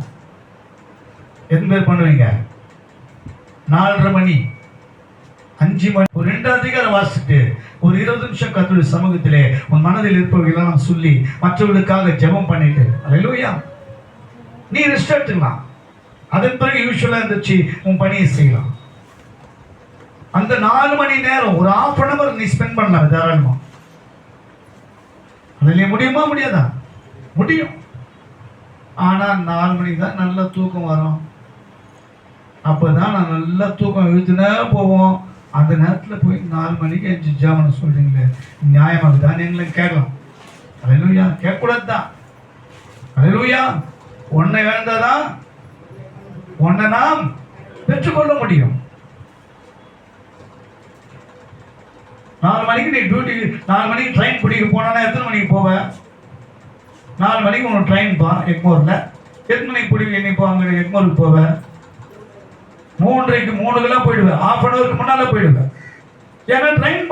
எத்தனை பேர் பண்ணுவீங்க? 4:30 மணி, 5 மணி, ஒரு 2 அதிகாரம் வாசிட்டு ஒரு 20 நிமிஷம் கர்த்தருடைய சமூகத்திலே உன் மனதில் இருப்பவர்களெல்லாம் சொல்லி மற்றவர்களுக்காக ஜெபம் பண்ணிட்டு, அல்லேலூயா, நீ ரெஸ்ட் எடுத்துக்கலாம். அதன் பிறகு யூஸ்வலா இருந்துச்சு உன் பணியை செய்யலாம். அந்த 4 மணி நேரம் ஒரு 1/2 hour நீ ஸ்பெண்ட் பண்ணலாம் தாராளமா. அதுல முடியுமா? முடியாதா? முடியும். ஆனா 4 மணிக்கு தான் நல்லா தூக்கம் வரும். அப்பதான் நான் நல்லா தூக்கம் இழுத்துனே போவோம். அந்த நேரத்தில் போய் 4 மணிக்கு எஞ்சி ஜாமன் சொல்றீங்களே, நியாயமாக தான் எங்களை கேட்கலாம். அல்லேலூயா. கேட்கக்கூடாது தான். அல்லேலூயா. உன்னை வேண்டாதான் உன்னை நாம் பெற்றுக்கொள்ள முடியும். 4 மணிக்கு நீ டியூட்டி, 4 மணிக்கு ட்ரெயின் பிடிக்க போனா எத்தனை மணிக்கு போவேன்? 4 மணிக்கு உனக்கு ட்ரெயின் பா எக்மோரில். எத்தனை மணிக்கு பிடிக்க நீ போ அங்கே எக்மோருக்கு போவேன்? 3:03 போயிடுவேன். 1/2 hour முன்னால போயிடுவேன். ஏன்னா ட்ரெயின்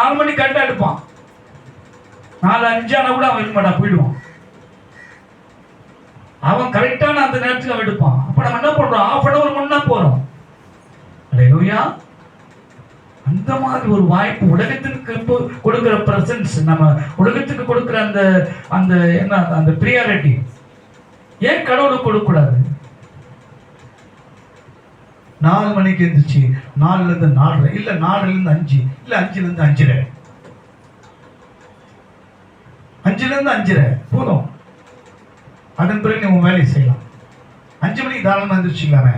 4 மணிக்கு கரெக்டாக எடுப்பான். 4:05 ஆனா கூட அவன் மாட்டா போயிடுவான். அவன் கரெக்டான அந்த நேரத்தில் அவன் எடுப்பான். அப்ப நம்ம என்ன பண்றோம்? 1/2 hour முன்னா போறோம். அல்லேலூயா. அந்த மாதிரி ஒரு வாய்ப்பு உலகத்துக்கு கொடுக்கிற பிரசன்ஸ், நம்ம உலகத்துக்கு கொடுக்கிற அந்த அந்த என்ன அந்த பிரியாரிட்டி ஏன் கடவுளுக்கு கொடுக்க கூடாது? 4 மணிக்கு இருந்துச்சு, 4லேருந்து 4:30, இல்ல 4லேருந்து 5, இல்ல 5லேருந்து 5:30, 5லேருந்து 5:30 போதும். அதன் பிறகு நீ உன் வேலையை செய்யலாம். 5 மணிக்கு தாராளமாக இருந்துச்சுங்களாமே.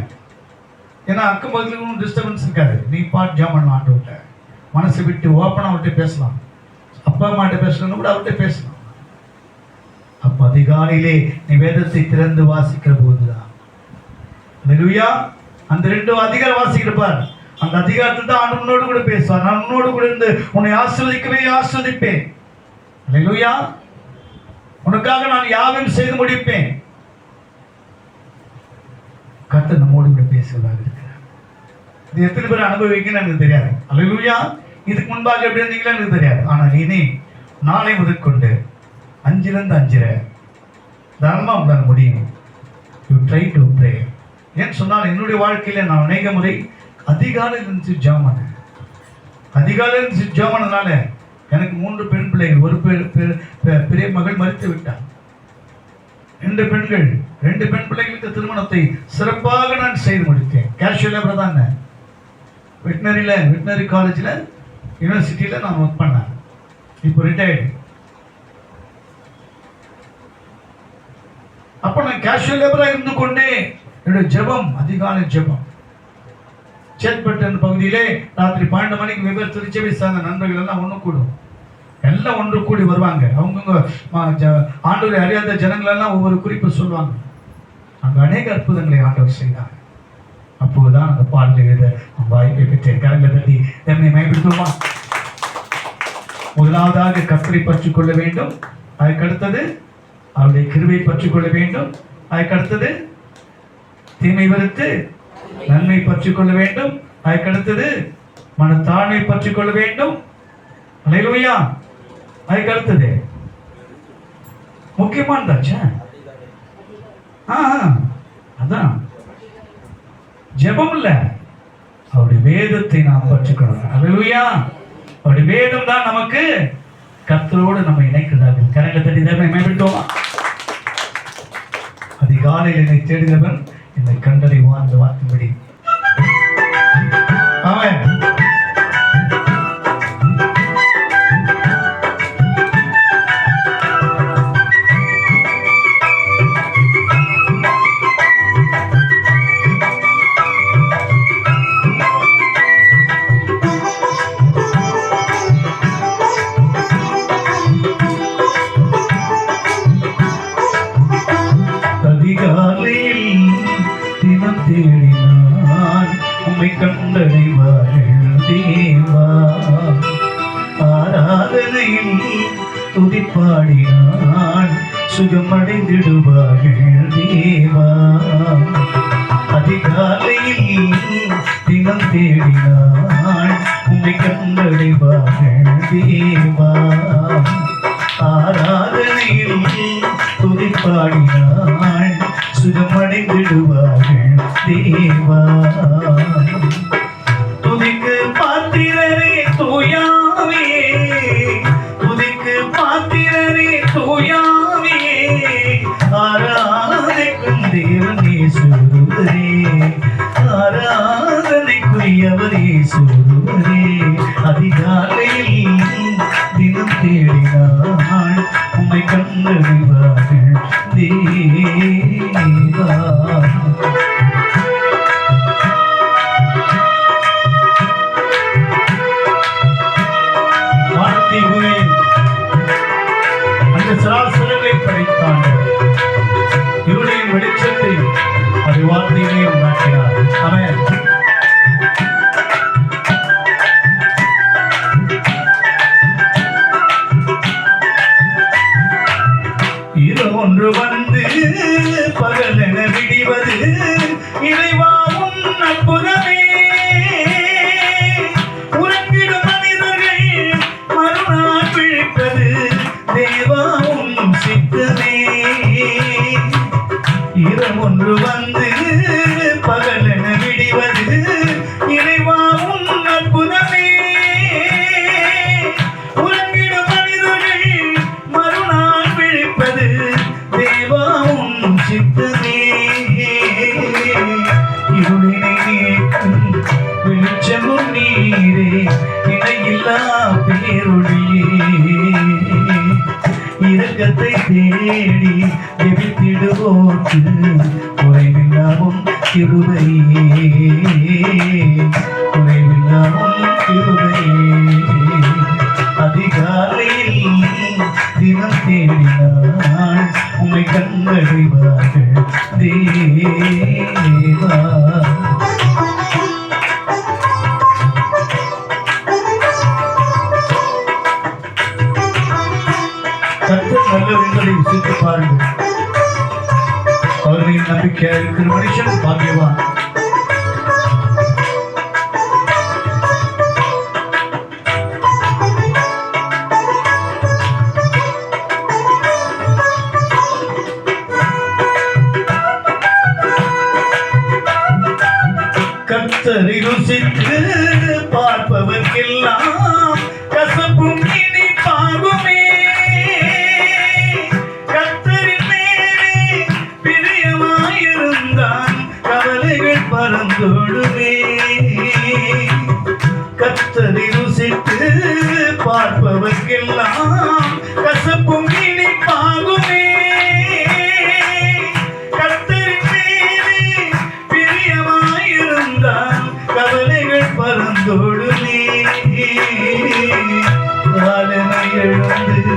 ஏன்னா அக்கம் பக்கத்துக்கு ஒன்றும் டிஸ்டர்பன்ஸ் இருக்காது. நீ பாட்டு ஜாம் பண்ணலாம். ஆண்டவர்கிட்ட மனசை விட்டு ஓப்பனாக அவர்கிட்ட பேசலாம். அப்பா அம்மாட்ட பேசணும்னு கூட அவர்கிட்ட பேசலாம். அப்போ அதிகாலையிலே நீ வேதத்தை திறந்து வாசிக்கிற போதுதான், அல்லேலூயா, அந்த 2 அதிகாரம் வாசிக்கிறப்பார். அந்த அதிகாரத்தில் தான் ஆண்டு உன்னோடு கூட பேசுவார். நான் உன்னோடு கூட இருந்து உன்னை ஆசீர்வதிக்கவே ஆசீர்வதிப்பேன். அல்லேலூயா. உனக்காக நான் யாவையும் செய்து முடிப்பேன். கர்த்தர் நம்மோடு கூட பேசுவதாக இருக்கிறார். இது எத்தனை பேர் அனுபவிக்கணும்னு எனக்கு தெரியாது. அல்லேலூயா. இதுக்கு முன்பாக எப்படி இருந்தீங்களா எனக்கு தெரியாது. ஆனால் இனி நாளை முதற்கொண்டு 5லேருந்து 5:30 தாராளமாக உங்களால் முடியும். You try to pray. ஏன்னு சொன்னால் என்னுடைய வாழ்க்கையில் நான் அநேக முறை அதிகாலையில் இருந்து ஜெபம் பண்ணேன். அதிகாலையில் இருந்து ஜெபம் பண்ணதுனால எனக்கு 3 பெண் பிள்ளைகள், ஒரு பெரிய மகள் மரித்து விட்டார். 2 பெண்கள், 2 பெண் பிள்ளைகளுக்கு திருமணத்தை சிறப்பாக நான் செய்து முடித்தேன். கேஷுவல் லேபர் தான். வெட்டினரி காலேஜில் யூனிவர்சிட்டியில் நான் ஒர்க் பண்ணேன். இப்போ ரிட்டையர்டு. அப்போ நான் கேஷுவல் லேபராக இருந்து கொண்டே என்னுடைய ஜெபம், அதிகாலை ஜெபம். சேத்பட்டன் பகுதியிலே ராத்திரி 12 மணிக்கு வெவ்வேறு திருச்சபை சார்ந்த நண்பர்கள் எல்லாம் ஒன்று கூடும். எல்லாம் ஒன்று கூடி வருவாங்க. அவங்கவுங்க ஆண்டவரை அறியாத ஜனங்கள் எல்லாம் ஒவ்வொரு குறிப்பு சொல்லுவாங்க. அங்கே அநேக அற்புதங்களை ஆண்டவர் செய்தார். அப்போதுதான் அந்த பாடலை எழுத வாய்ப்பை பெற்றேன். கரங்களை தட்டி என்னை மேம்படுத்துவோமா? முதலாவதாக கர்த்தரை பற்றிக் கொள்ள வேண்டும். அதுக்கடுத்தது அவருடைய கிருபையை பற்றிக் கொள்ள வேண்டும். அதுக்கடுத்தது தீமை வெறுத்து நன்மை பற்றிக் கொள்ள வேண்டும். அதுக்கடுத்தது மனத்தாழ்மை பற்றிக் கொள்ள வேண்டும். அல்லேலூயா. அதுக்கடுத்தது முக்கியமானதாச்சா? அதான்
ஜெபம் இல்ல, அவருடைய வேதத்தை நாம் பற்றுக்கணும். அல்லேலூயா. அவருடைய வேதம் தான் நமக்கு கர்த்தரோடு நம்ம இணைக்கிறார்கள். கரங்களை தட்டி தேவனை மேம்படுத்துவோமா? அதிகாலையில் என்னை தேடுகிறவன் என்னை கண்டனை வாழ்ந்த வார்த்தைப்படி. ஆமென். அதிகாலையில் தினம் தேடினான் உம்மை கண்டடைவார்கள் தேவா. ஆராதனையில் துதிப்பாடினான் சுகமடைந்திடுவார்கள் தேவா. அதிகாலையில் தினம் தேடினான் உம்மை கண்டடைவார்கள் தேவா. ஆராதனையில் துதிப்பாடினாள் சுகமடைந்திடுவார்கள் தேவா. துதிக்கு பாத்திரரே தூயாவே, துதிக்கு பாத்திரரே தூயாவே, ஆராதனைக்கும் தேவனே சுருவரே, ஆராதனைக்குரியவரே சுருவரே. அதிகாலையில் தினம் தேடினாள் உம்மை கண்டறிவார்கள் தேவா. வானத்தை அந்த சராசரங்களை படைத்தாங்க. இருளையும் வெளிச்சத்தை அது வார்த்தையிலே உண்டாக்கினார். ஆமென். ஒன்று வந்து பகலென விடிவது இறைவாவும் அற்புதமே. உறங்கிடும் மனிதர்கள் மறுநாள் விழிப்பது தேவாவும் சித்தமே. ஒன்று வந்து பகலென விடிவது இறைவாவும் அற்புதமே. உறங்கிடும் மனிதர்கள் மறுநாள் விழிப்பது தேவாவும் சித்தமே. இருளினை நீக்கும் வெளிச்சமும் நீரே, இணையில்லா பேரொழியே. இரக்கத்தை தேடி ஜெபித்திடுவோர்க்கு குறைவில்லாவும் கிருபையே, குறைவில்லாவும் கிருபையே. அதிகாலையில் தினம் தேடினாள் உம்மை கண்டடைவார்கள் தேவா. கர்த்தர் நல்லவர் என்பதை விசித்து பாருங்கள். அவர்களின் நம்பிக்கையாக இருக்கிற மனுஷன் பாக்கியவான். கர்த்தரை ருசித்து பார்ப்பவர்க்கெல்லாம் கசப்பும் இனிப்பாகுமே. கர்த்தரின் மேலே பிரியமாயிருந்தான் கவலைகள் பறந்தோடுமே. கர்த்தரை ருசித்து பார்ப்பவர்க்கெல்லாம் கசப்பும் இனிப்பாகுமே. கவலைகள் பறந்தோடுமே. காலனை எழுந்து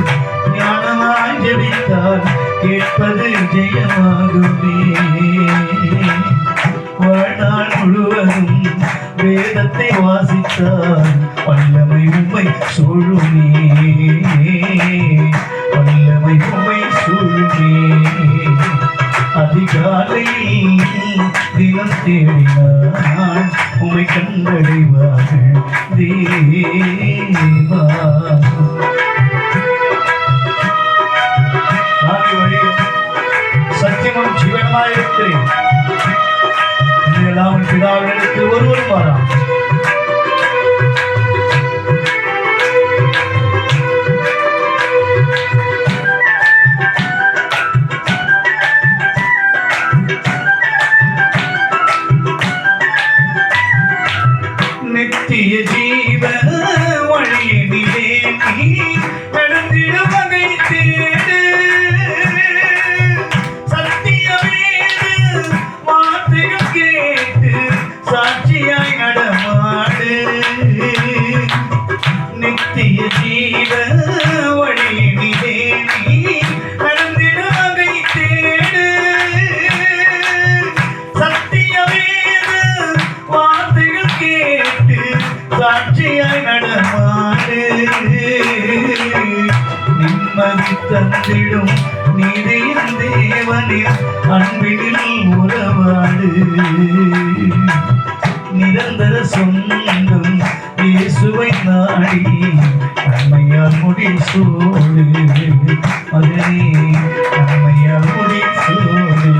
ஞானமாய் ஜெபித்தால் கேட்பது ஜெயமாகுமே. வாழ்நாள் முழுவதும் வேதத்தை வாசித்தால் வல்லமை உம்மை சூழுமே, வல்லமை உம்மை சூழுமே. அதிகாலையில் தினம் தேடினான் உம்மை கண்டடைவார்கள் தேவா. நான் வழியும் சத்தியமும் ஜீவனமாயிருக்கிறேன். பிதா ஜீவ வழியினிலே நீ நடந்திட வகை தேடு. சத்திய வேத வார்த்தைகள் கேட்டு சாட்சியாய் நடமாடு. நிம்மதி தந்திடும் நீதியின் தேவனில் அன்பினில் உறவாடு. நிரந்தர சொந்தம் இயேசுவை நாடி நன்மையால் முடி சூடு. மகனே நன்மையால் முடி சூடு.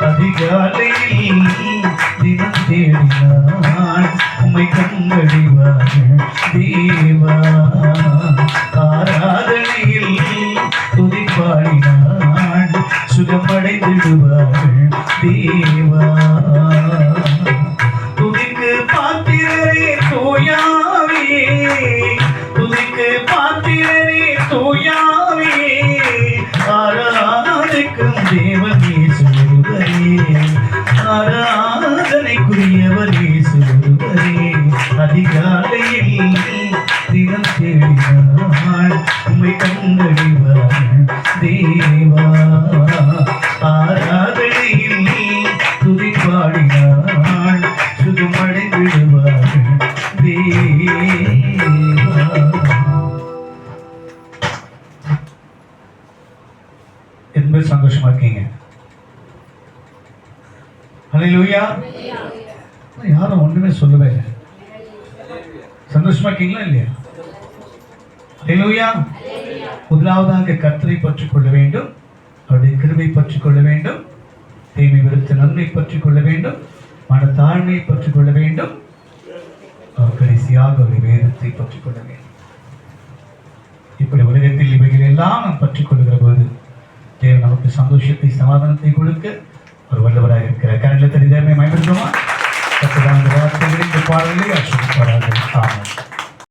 அதிகாலையில் தினம் தேடினான் உம்மை கண்டறிவார்கள் தேவா. ஆராதனையில் துதிப்பாடினான் சுகமடைந்திடுவார்கள் தேவா. துதிக்கு பாத்திரரே தூயாவே, துதிக்கு பாத்திரரே தூயாவே. ஆராதிக்கும் தேவனே சொல்வரே, ஆராதனைக்குரியவரே சொல்வரே. அதிகாலையில் தினம் தேடினான் உம்மை கண்டறிவார்கள் தேவா. ஆராதனையில் துதிப்பாடினான் சுகமடைந்திடுவார்கள் தேவா. என்பது சந்தோஷமா இருக்கீங்க? ஹல்லேலூயா. யாரும் ஒன்றுமே சொல்லவே இல்லை. சந்தோஷமா இருக்கீங்களா இல்லையா? ஹல்லேலூயா. முதலாவதாக கர்த்தரை பற்றிக் கொள்ள வேண்டும், அவருடைய கிருபை பற்றிக் கொள்ள வேண்டும், தீமை விருத்த நன்மை பற்றிக் கொள்ள வேண்டும், மனத்தாழ்மையை பற்றிக் கொள்ள வேண்டும், கடைசியாக அவருடைய வேதத்தை பற்றிக் கொள்ள வேண்டும். இப்படி உலகத்தில் இவைகள் எல்லாம் நாம் பற்றிக் கொள்கிற போது தேவன் நமக்கு சந்தோஷத்தை சமாதானத்தை கொடுக்க ஒரு வல்லவராக இருக்கிறார். கரங்களை தனி தேவனை மயப்படுத்துமா? வார்த்தைகளை இந்த பாடலை ஆசிரியப்பார்கள். ஆமாம்.